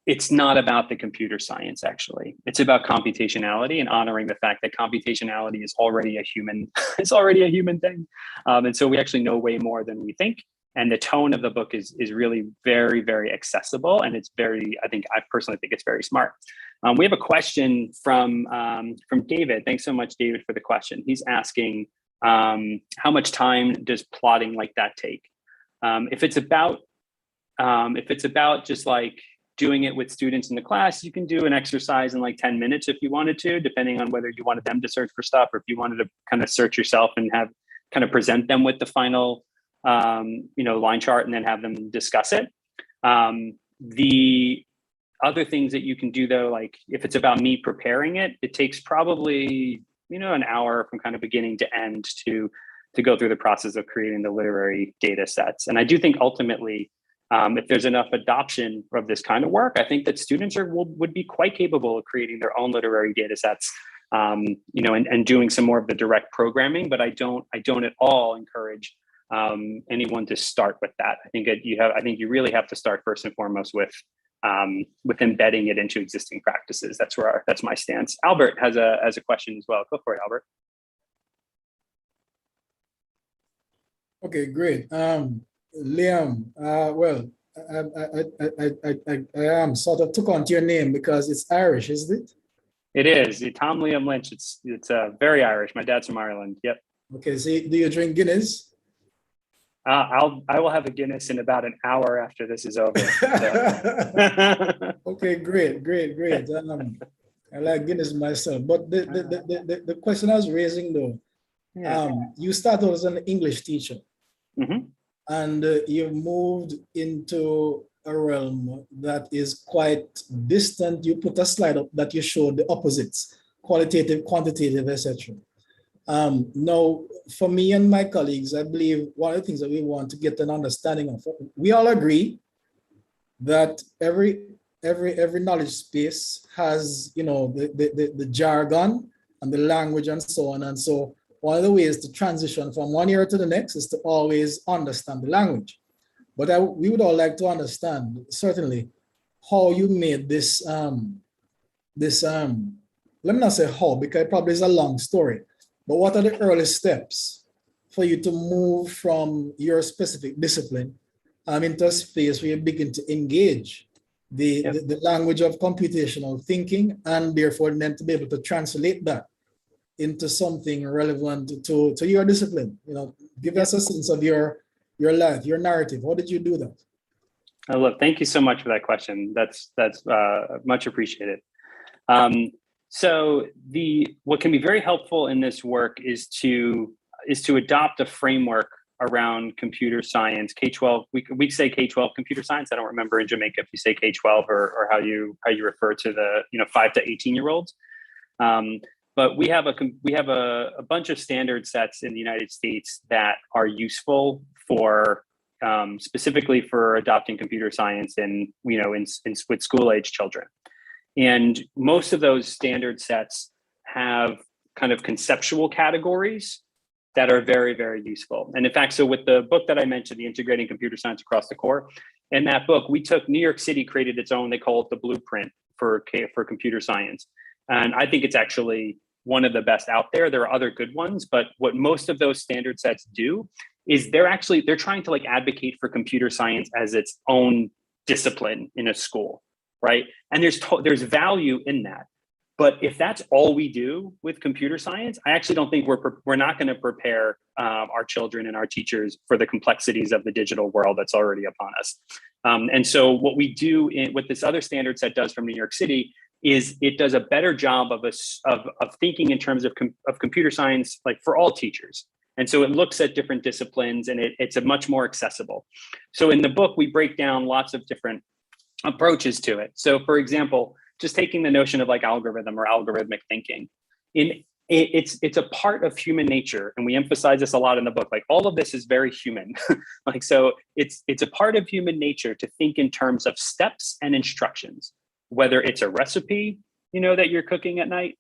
it's not about the computer science. Actually, it's about computationality and honoring the fact that computationality is already a human thing, and so we actually know way more than we think. And the tone of the book is really very, very accessible, and it's very, I personally think it's very smart. We have a question from David. Thanks so much, David, for the question. He's asking, how much time does plotting like that take? If it's about just like doing it with students in the class, you can do an exercise in like 10 minutes if you wanted to, depending on whether you wanted them to search for stuff or if you wanted to kind of search yourself and have kind of present them with the final line chart and then have them discuss it. The other things that you can do though, like if it's about me preparing it, it takes probably, an hour from kind of beginning to end to go through the process of creating the literary data sets. And I do think ultimately, if there's enough adoption of this kind of work, I think that students would be quite capable of creating their own literary data sets, and doing some more of the direct programming. But I don't at all encourage anyone to start with that. I think you really have to start first and foremost with embedding it into existing practices. That's my stance. Albert has a question as well. Go for it, Albert. Okay, great. Liam, well, I am sort of took on to your name because it's Irish, isn't it? It is Tom Liam Lynch. It's very Irish. My dad's from Ireland. Yep. Okay, so do you drink Guinness? I will have a Guinness in about an hour after this is over. Okay, great. I like Guinness myself, but the question I was raising though, Yeah. you started as an English teacher, Mhm. and you've moved into a realm that is quite distant. You put a slide up that you showed the opposites, qualitative, quantitative, etc. Now, for me and my colleagues, I believe one of the things that we want to get an understanding of, we all agree that every knowledge space has, you know, the jargon and the language and so on. And so one of the ways to transition from one year to the next is to always understand the language. But we would all like to understand, certainly, how you made this, let me not say how, because it probably is a long story, but what are the early steps for you to move from your specific discipline into a space where you begin to engage the language of computational thinking, and therefore then to be able to translate that into something relevant to your discipline? You know, give us a sense of your life, your narrative. How did you do that? Look, thank you so much for that question. That's much appreciated. So what can be very helpful in this work is to adopt a framework around computer science. K-12, we say K-12 computer science. I don't remember in Jamaica if you say K-12 or how you refer to the 5 to 18-year-olds. But we have a bunch of standard sets in the United States that are useful for specifically for adopting computer science with school age children. And most of those standard sets have kind of conceptual categories that are very, very useful. And in fact, so with the book that I mentioned, the Integrating Computer Science Across the Core, in that book, we took New York City, created its own, they call it the blueprint for computer science. And I think it's actually one of the best out there. There are other good ones, but what most of those standard sets do is they're trying to like advocate for computer science as its own discipline in a school, right? And there's value in that. But if that's all we do with computer science, I actually don't think we're not going to prepare our children and our teachers for the complexities of the digital world that's already upon us. And so what we do what this other standard set does from New York City is it does a better job of thinking in terms of computer science, like for all teachers. And so it looks at different disciplines, and it's a much more accessible. So in the book, we break down lots of different approaches to it. So for example, just taking the notion of like algorithm or algorithmic thinking, it's a part of human nature, and we emphasize this a lot in the book. Like all of this is very human. Like so, it's a part of human nature to think in terms of steps and instructions, whether it's a recipe, that you're cooking at night,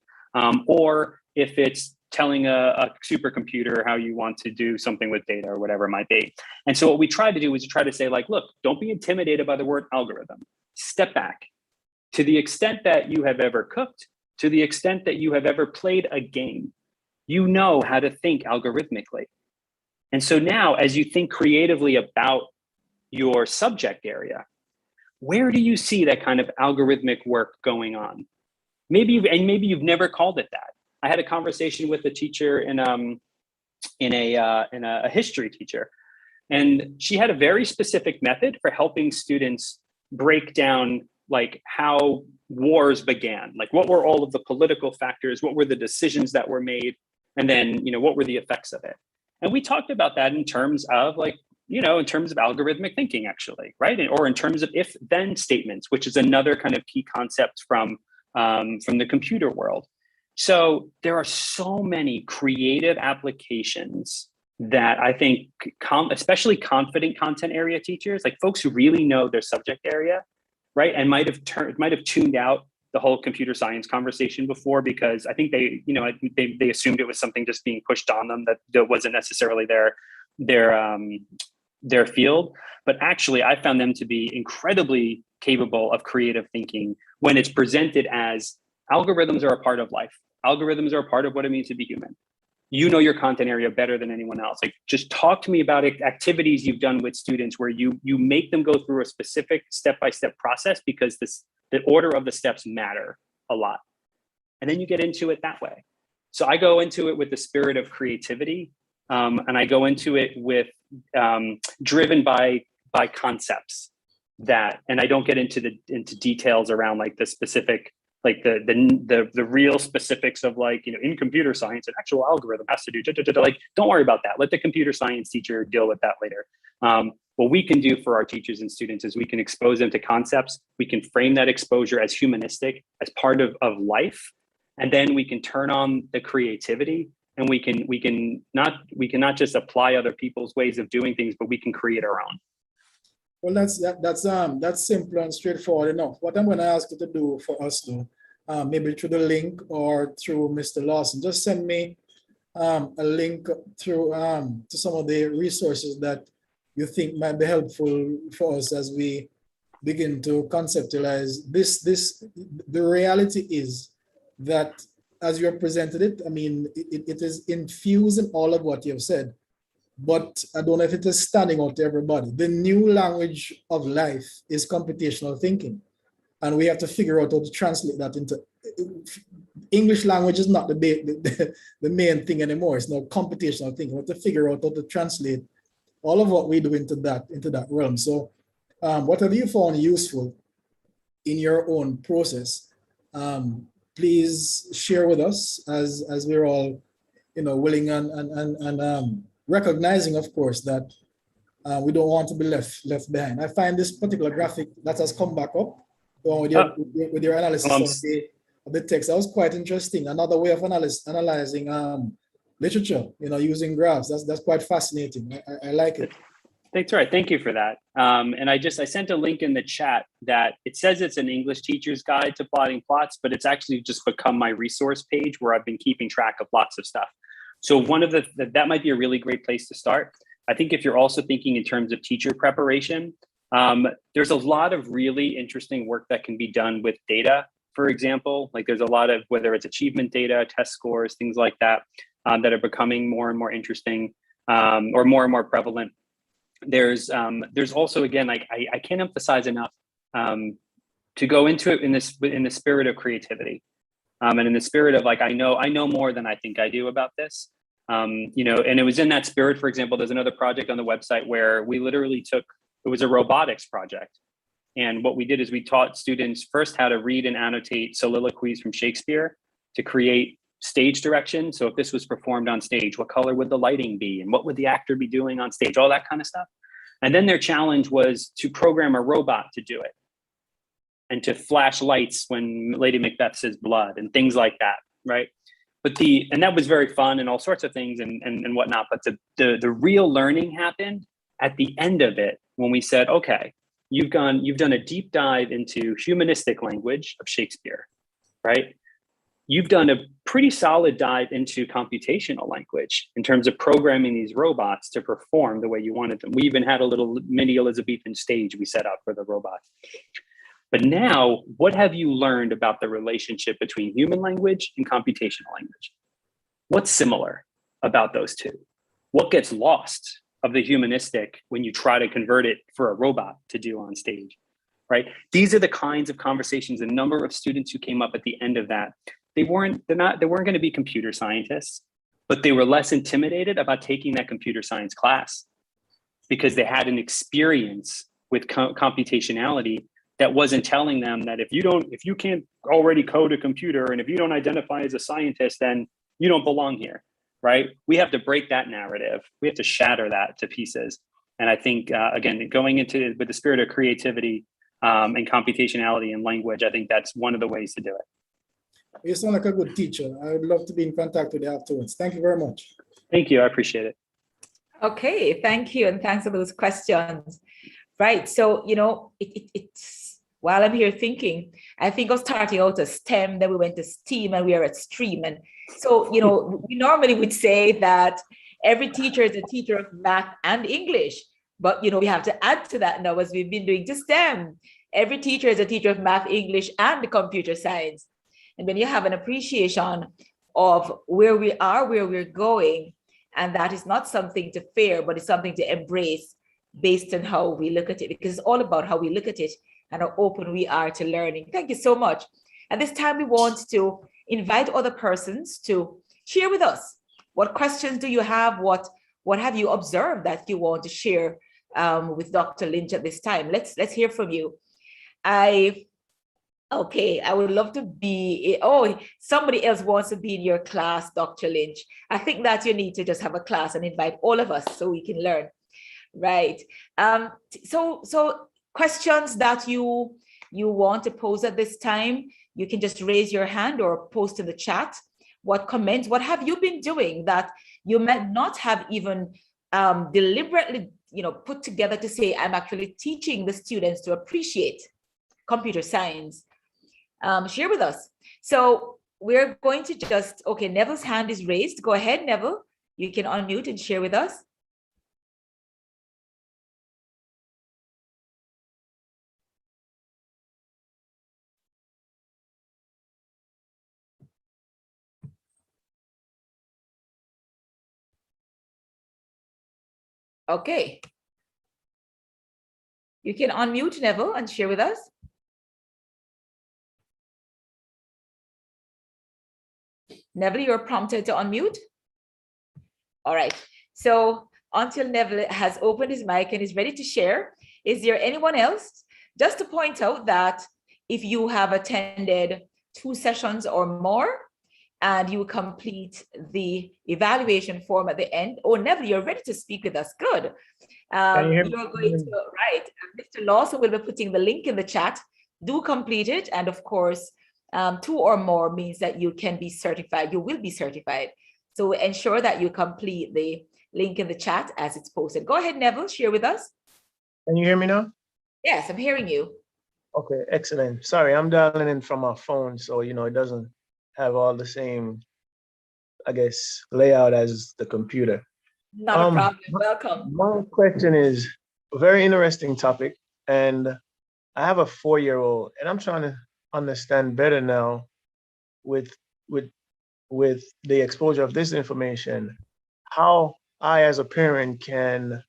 or if it's telling a supercomputer how you want to do something with data or whatever it might be. And so what we try to do is try to say like, look, don't be intimidated by the word algorithm. Step back. To the extent that you have ever cooked, to the extent that you have ever played a game, you know how to think algorithmically. And so now as you think creatively about your subject area, where do you see that kind of algorithmic work going on? Maybe you've never called it that. I had a conversation with a teacher in a history teacher, and she had a very specific method for helping students break down like how wars began, like what were all of the political factors, what were the decisions that were made, and then what were the effects of it. And we talked about that in terms of like in terms of algorithmic thinking, actually, right? Or in terms of if-then statements, which is another kind of key concept from the computer world. So there are so many creative applications that I think, especially confident content area teachers, like folks who really know their subject area, right, and might have tuned out the whole computer science conversation before because I think they assumed it was something just being pushed on them that wasn't necessarily their field. But actually, I found them to be incredibly capable of creative thinking when it's presented as algorithms are a part of life. Algorithms are a part of what it means to be human. you know your content area better than anyone else. Like, just talk to me about activities you've done with students where you make them go through a specific step-by-step process, because the order of the steps matter a lot. And then you get into it that way. So I go into it with the spirit of creativity, and I go into it with driven by concepts and I don't get into details around like the specific, like the real specifics of, like, you know, in computer science, an actual algorithm has to do, like, don't worry about that. Let the computer science teacher deal with that later. What we can do for our teachers and students is we can expose them to concepts. We can frame that exposure as humanistic, as part of life. And then we can turn on the creativity, and we can not just apply other people's ways of doing things, but we can create our own. Well, that's simple and straightforward enough. What I'm going to ask you to do for us, though, maybe through the link or through Mr. Lawson, just send me a link through to some of the resources that you think might be helpful for us as we begin to conceptualize this. The reality is that, as you have presented it, I mean, it is infused in all of what you have said. But I don't know if it is standing out to everybody. The new language of life is computational thinking. And we have to figure out how to translate that into English language is not the main thing anymore. It's now computational thinking. We have to figure out how to translate all of what we do into that realm. So whatever you found useful in your own process, please share with us as we're all, you know, willing and recognizing, of course, that we don't want to be left behind. I find this particular graphic that has come back up with your analysis of the text. That was quite interesting. Another way of analyzing literature, you know, using graphs. That's quite fascinating. I like it. That's right. Thank you for that. And I sent a link in the chat that it says it's an English teacher's guide to plotting plots, but it's actually just become my resource page where I've been keeping track of lots of stuff. So that might be a really great place to start. I think if you're also thinking in terms of teacher preparation, there's a lot of really interesting work that can be done with data. For example, like there's a lot of, whether it's achievement data, test scores, things like that, that are becoming more and more interesting, or more prevalent. There's also, again, like I can't emphasize enough to go into it in the spirit of creativity. And in the spirit of, like, I know more than I think I do about this, you know, and it was in that spirit. For example, there's another project on the website where we literally it was a robotics project. And what we did is we taught students first how to read and annotate soliloquies from Shakespeare to create stage direction. So if this was performed on stage, what color would the lighting be? And what would the actor be doing on stage? All that kind of stuff. And then their challenge was to program a robot to do it, and to flash lights when Lady Macbeth says blood and things like that, right? And that was very fun and all sorts of things and whatnot. But the real learning happened at the end of it, when we said, okay, you've done a deep dive into humanistic language of Shakespeare, right? You've done a pretty solid dive into computational language in terms of programming these robots to perform the way you wanted them. We even had a little mini Elizabethan stage we set up for the robots. But now, what have you learned about the relationship between human language and computational language? What's similar about those two? What gets lost of the humanistic when you try to convert it for a robot to do on stage, right? These are the kinds of conversations. The number of students who came up at the end of that, they weren't going to be computer scientists, but they were less intimidated about taking that computer science class because they had an experience with computationality that wasn't telling them that if you can't already code a computer and if you don't identify as a scientist, then you don't belong here, right? We have to break that narrative. We have to shatter that to pieces. And I think, again, going into with the spirit of creativity and computationality and language, I think that's one of the ways to do it. You sound like a good teacher. I would love to be in contact with you afterwards. Thank you very much. Thank you. I appreciate it. Okay, thank you. And thanks for those questions. Right. So, you know, it's while I'm here thinking, I think of starting out as STEM, then we went to STEAM, and we are at STREAM. And so, you know, we normally would say that every teacher is a teacher of math and English. But, you know, we have to add to that now, as we've been doing to STEM. Every teacher is a teacher of math, English, and computer science. And when you have an appreciation of where we are, where we're going. And that is not something to fear, but it's something to embrace based on how we look at it, because it's all about how we look at it and how open we are to learning. Thank you so much. At this time, we want to invite other persons to share with us. What questions do you have? What have you observed that you want to share with Dr. Lynch at this time? Let's hear from you. I would love to be, somebody else wants to be in your class, Dr. Lynch. I think that you need to just have a class and invite all of us so we can learn. Right. So questions that you want to pose at this time, you can just raise your hand or post in the chat. What comments, what have you been doing that you might not have even deliberately, put together to say, I'm actually teaching the students to appreciate computer science? Share with us. So we're going to just, okay, Neville's hand is raised. Go ahead, Neville. You can unmute and share with us. Okay. You can unmute, Neville, and share with us. Neville, you're prompted to unmute. All right. So until Neville has opened his mic and is ready to share, is there anyone else? Just to point out that if you have attended 2 sessions or more and you complete the evaluation form at the end, oh, Neville, you're ready to speak with us. Good. You're going to, right. Mr. Lawson will be putting the link in the chat. Do complete it. And of course, 2 or more means that you can be certified. You will be certified. So ensure that you complete the link in the chat as it's posted. Go ahead, Neville, share with us. Can you hear me now? Yes, I'm hearing you. Okay, excellent. Sorry, I'm dialing in from my phone, so it doesn't have all the same, I guess, layout as the computer. Not a problem. Welcome. My question is a very interesting topic, and I have a 4-year-old, and I'm trying to understand better now with the exposure of this information, how I, as a parent, can,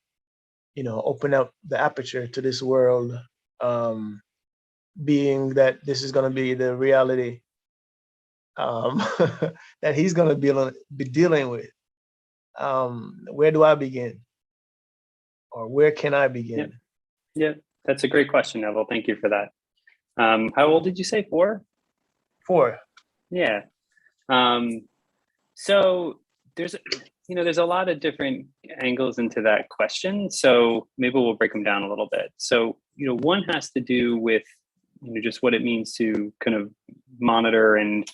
open up the aperture to this world, being that this is going to be the reality that he's going to be dealing with. Where do I begin? Or where can I begin? Yeah, that's a great question, Neville. Thank you for that. How old did you say? 4? 4. Yeah. So there's a lot of different angles into that question. So maybe we'll break them down a little bit. So, one has to do with, just what it means to kind of monitor and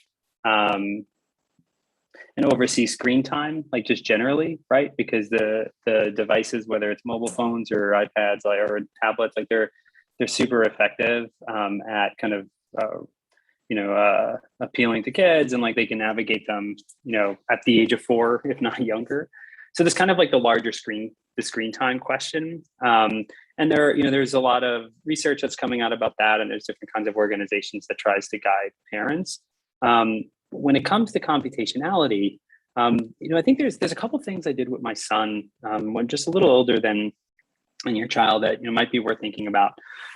oversee screen time, like just generally, right? Because the devices, whether it's mobile phones or iPads or tablets, like they're super effective at kind of appealing to kids, and like they can navigate them, at the age of 4, if not younger. So there's kind of like the larger screen time question. And there's a lot of research that's coming out about that, and there's different kinds of organizations that tries to guide parents. When it comes to computationality, I think there's a couple things I did with my son, when just a little older than your child, that might be worth thinking about.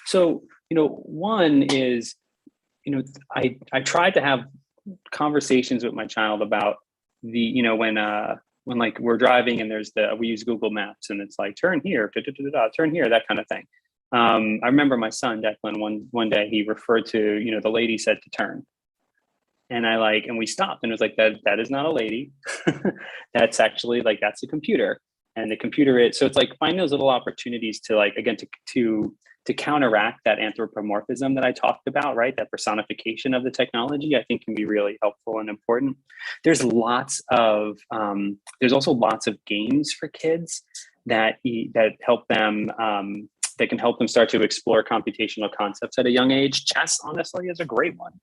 So one is, I tried to have conversations with my child about the, when like we're driving and we use Google Maps and it's like, turn here, turn here, that kind of thing. I remember my son, Declan, one day he referred to, the lady said to turn. And and we stopped and it was like, that is not a lady. That's actually that's a computer. And the computer so it's like find those little opportunities to again, to counteract that anthropomorphism that I talked about, right? That personification of the technology, I think can be really helpful and important. There's there's also lots of games for kids that help them, that can help them start to explore computational concepts at a young age. Chess, honestly, is a great one,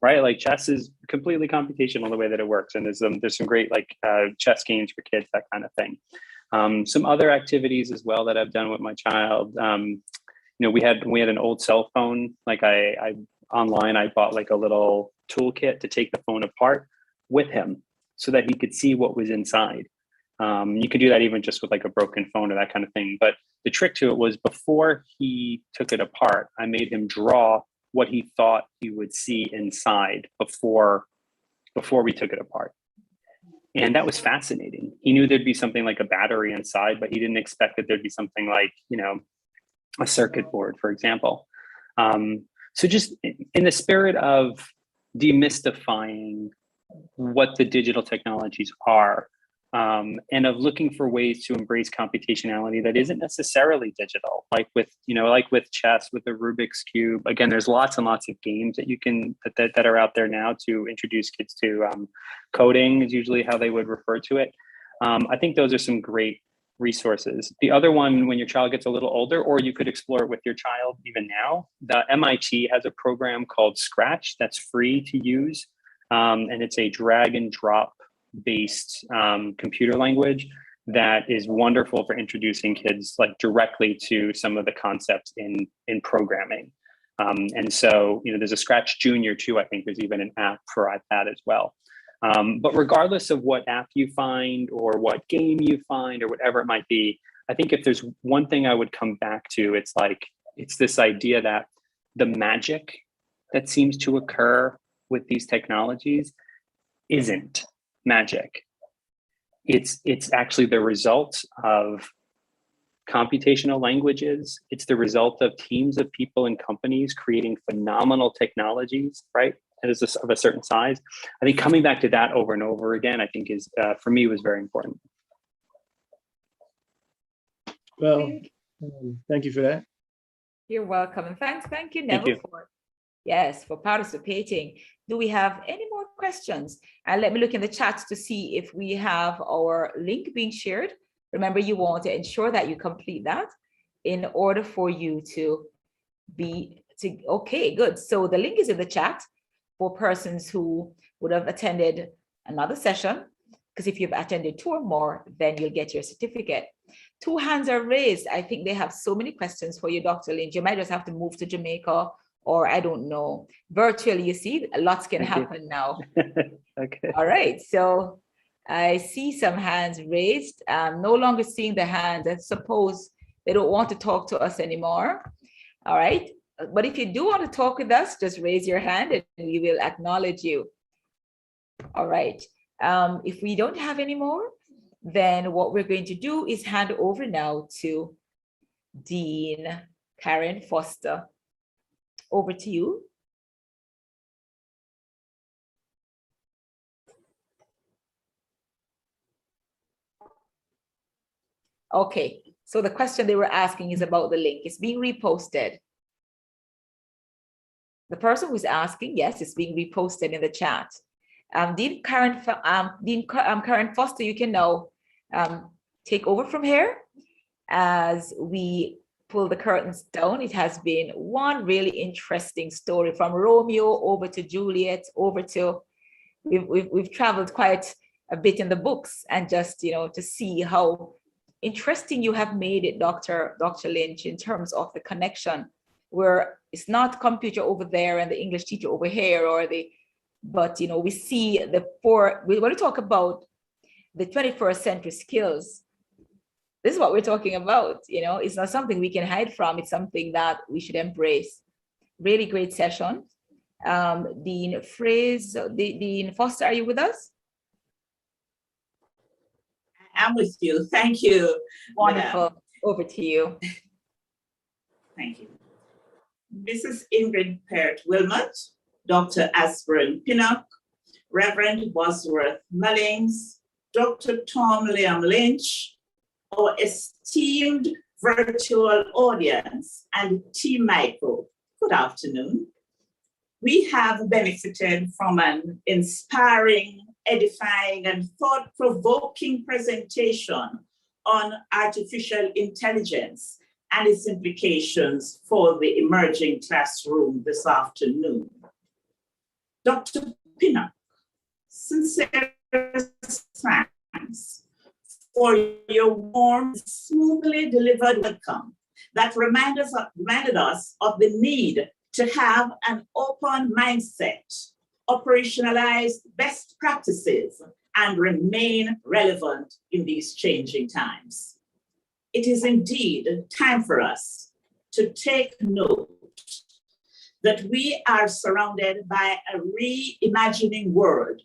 right? Like chess is completely computational the way that it works. And there's some great chess games for kids, that kind of thing. Some other activities as well that I've done with my child. We had an old cell phone. I online, I bought a little toolkit to take the phone apart with him. so that he could see what was inside. You could do that even just with like a broken phone or that kind of thing. But the trick to it was before he took it apart, I made him draw what he thought he would see inside before we took it apart. And that was fascinating. He knew there'd be something like a battery inside, but he didn't expect that there'd be something like, a circuit board, for example. So just in the spirit of demystifying what the digital technologies are, and of looking for ways to embrace computationality that isn't necessarily digital, like with chess, with the Rubik's Cube. Again, there's lots and lots of games that you can that are out there now to introduce kids to coding is usually how they would refer to it. I think those are some great resources. The other one, when your child gets a little older, or you could explore it with your child even now, the MIT has a program called Scratch that's free to use. And it's a drag and drop based computer language that is wonderful for introducing kids like directly to some of the concepts in programming. And so, there's a Scratch Junior too. I think there's even an app for iPad as well. But regardless of what app you find or what game you find or whatever it might be, I think if there's one thing I would come back to, it's this idea that the magic that seems to occur with these technologies isn't magic. It's actually the result of computational languages. It's the result of teams of people and companies creating phenomenal technologies, right? And is of a certain size. I think coming back to that over and over again, I think is, for me, was very important. Well, thank you for that. You're welcome. And thank you, Neville, for participating. Do we have any more questions? And let me look in the chat to see if we have our link being shared. Remember, you want to ensure that you complete that in order for you okay, good. So the link is in the chat for persons who would have attended another session, because if you've attended 2 or more, then you'll get your certificate. 2 hands are raised. I think they have so many questions for you, Dr. Lynch. You might just have to move to Jamaica, or I don't know, virtually. You see, lots can happen now. Okay. All right, so I see some hands raised. I'm no longer seeing the hands. I suppose they don't want to talk to us anymore. All right, but if you do want to talk with us, just raise your hand and we will acknowledge you. All right, if we don't have any more, then what we're going to do is hand over now to Dean Karen Foster. Over to you. Okay, so the question they were asking is about the link. It's being reposted. The person who's asking, yes, it's being reposted in the chat. Dean Karen Foster, you can now take over from here as we pull the curtains down. It has been one really interesting story, from Romeo over to Juliet, over to, we've traveled quite a bit in the books, and just, to see how interesting you have made it, Dr. Lynch, in terms of the connection, where it's not computer over there and the English teacher over here, but we see we want to talk about the 21st century skills. This is what we're talking about. It's not something we can hide from. It's something that we should embrace. Really great session. Dean Foster, are you with us? I'm with you. Thank you. Wonderful. Madam. Over to you. Thank you. Mrs. Ingrid Perrott-Wilmot, Dr. Aspirin Pinnock, Reverend Bosworth Mullings, Dr. Tom Liam Lynch, our esteemed virtual audience, and Team Michael, good afternoon. We have benefited from an inspiring, edifying, and thought-provoking presentation on artificial intelligence and its implications for the emerging classroom this afternoon. Dr. Pinnock, sincere thanks for your warm, smoothly delivered welcome that reminded us of the need to have an open mindset, operationalize best practices, and remain relevant in these changing times. It is indeed time for us to take note that we are surrounded by a reimagining world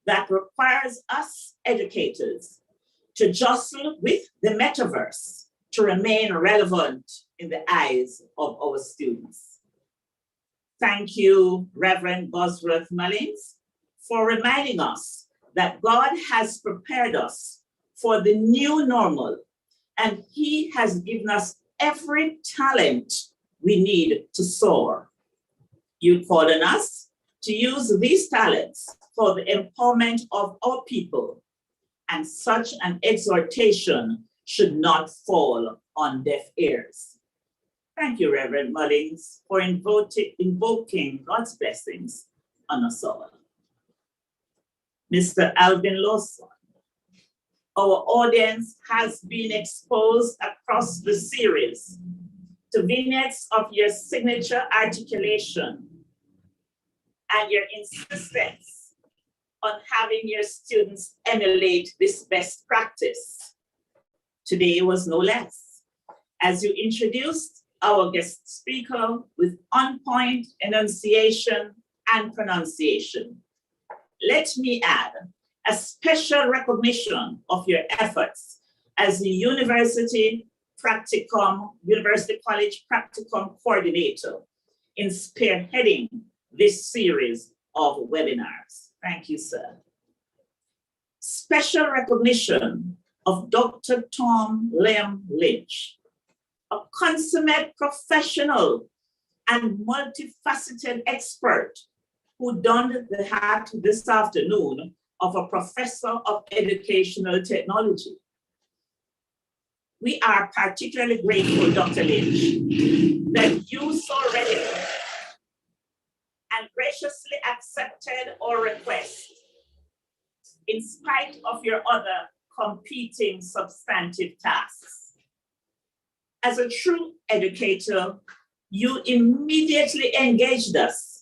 that requires us educators to jostle with the metaverse to remain relevant in the eyes of our students. Thank you, Reverend Bosworth Mullings, for reminding us that God has prepared us for the new normal, and He has given us every talent we need to soar. You called on us to use these talents for the empowerment of our people, and such an exhortation should not fall on deaf ears. Thank you, Reverend Mullings, for invoking God's blessings on us all. Mr. Alvin Lawson, our audience has been exposed across the series to vignettes of your signature articulation and your insistence on having your students emulate this best practice. Today was no less, as you introduced our guest speaker with on-point enunciation and pronunciation. Let me add a special recognition of your efforts as the University College Practicum coordinator in spearheading this series of webinars. Thank you, sir. Special recognition of Dr. Tom Liam Lynch, a consummate professional and multifaceted expert who donned the hat this afternoon of a professor of educational technology. We are particularly grateful, Dr. Lynch, that you so readily and graciously accepted our request in spite of your other competing substantive tasks. As a true educator, you immediately engaged us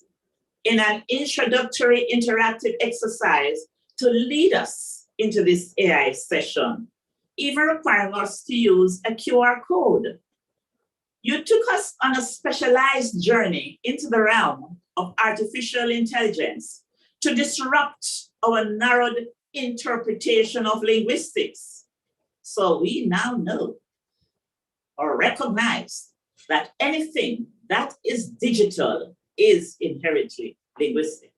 in an introductory interactive exercise to lead us into this AI session, even requiring us to use a QR code. You took us on a specialized journey into the realm of artificial intelligence to disrupt our narrowed interpretation of linguistics. So we now know or recognize that anything that is digital is inherently linguistic.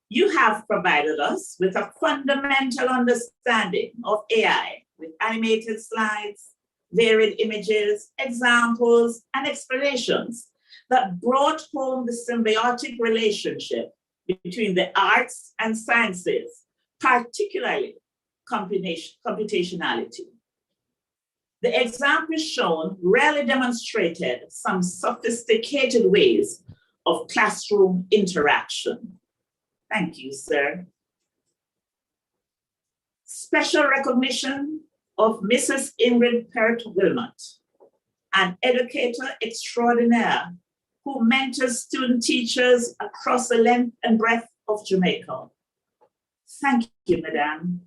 You have provided us with a fundamental understanding of AI with animated slides, varied images, examples, and explanations that brought home the symbiotic relationship between the arts and sciences, particularly computationality. The examples shown rarely demonstrated some sophisticated ways of classroom interaction. Thank you, sir. Special recognition of Mrs. Ingrid Pert-Wilmot, an educator extraordinaire who mentors student teachers across the length and breadth of Jamaica. Thank you, Madame,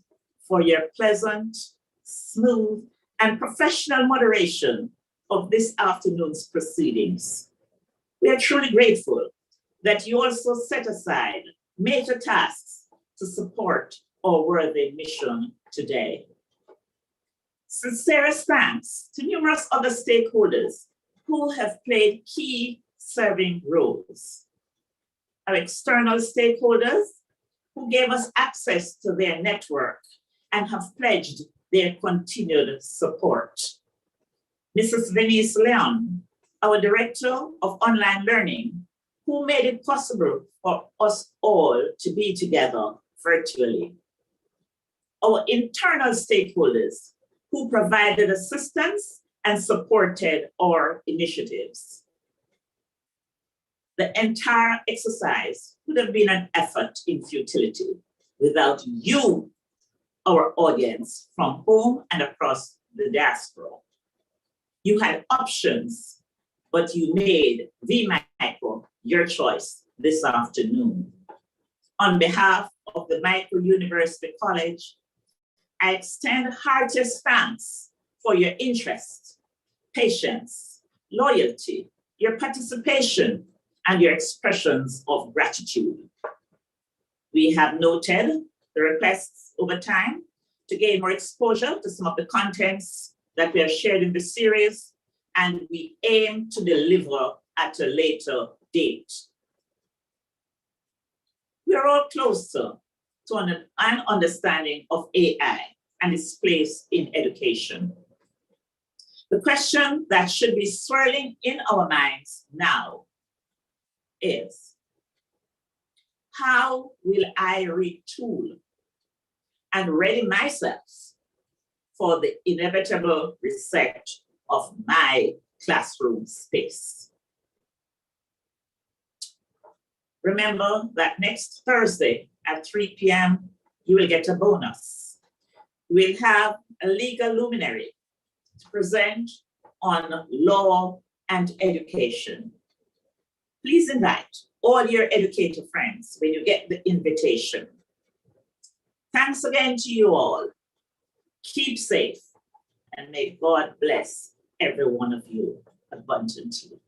for your pleasant, smooth, and professional moderation of this afternoon's proceedings. We are truly grateful that you also set aside major tasks to support our worthy mission today. Sincerest thanks to numerous other stakeholders who have played key serving roles. Our external stakeholders who gave us access to their network and have pledged their continued support. Mrs. Venice Leon, our Director of Online Learning, who made it possible for us all to be together virtually. Our internal stakeholders who provided assistance and supported our initiatives. The entire exercise would have been an effort in futility without you, our audience from home and across the diaspora. You had options, but you made vMicro your choice this afternoon. On behalf of the Micro University College, I extend heartiest thanks for your interest, patience, loyalty, your participation, and your expressions of gratitude. We have noted the requests over time to gain more exposure to some of the contents that we have shared in the series, and we aim to deliver at a later date. We are all closer to an understanding of AI and its place in education. The question that should be swirling in our minds now is, how will I retool and ready myself for the inevitable reset of my classroom space? Remember that next Thursday at 3 p.m., you will get a bonus. We'll have a legal luminary to present on law and education. Please invite all your educator friends when you get the invitation. Thanks again to you all. Keep safe, and may God bless every one of you abundantly.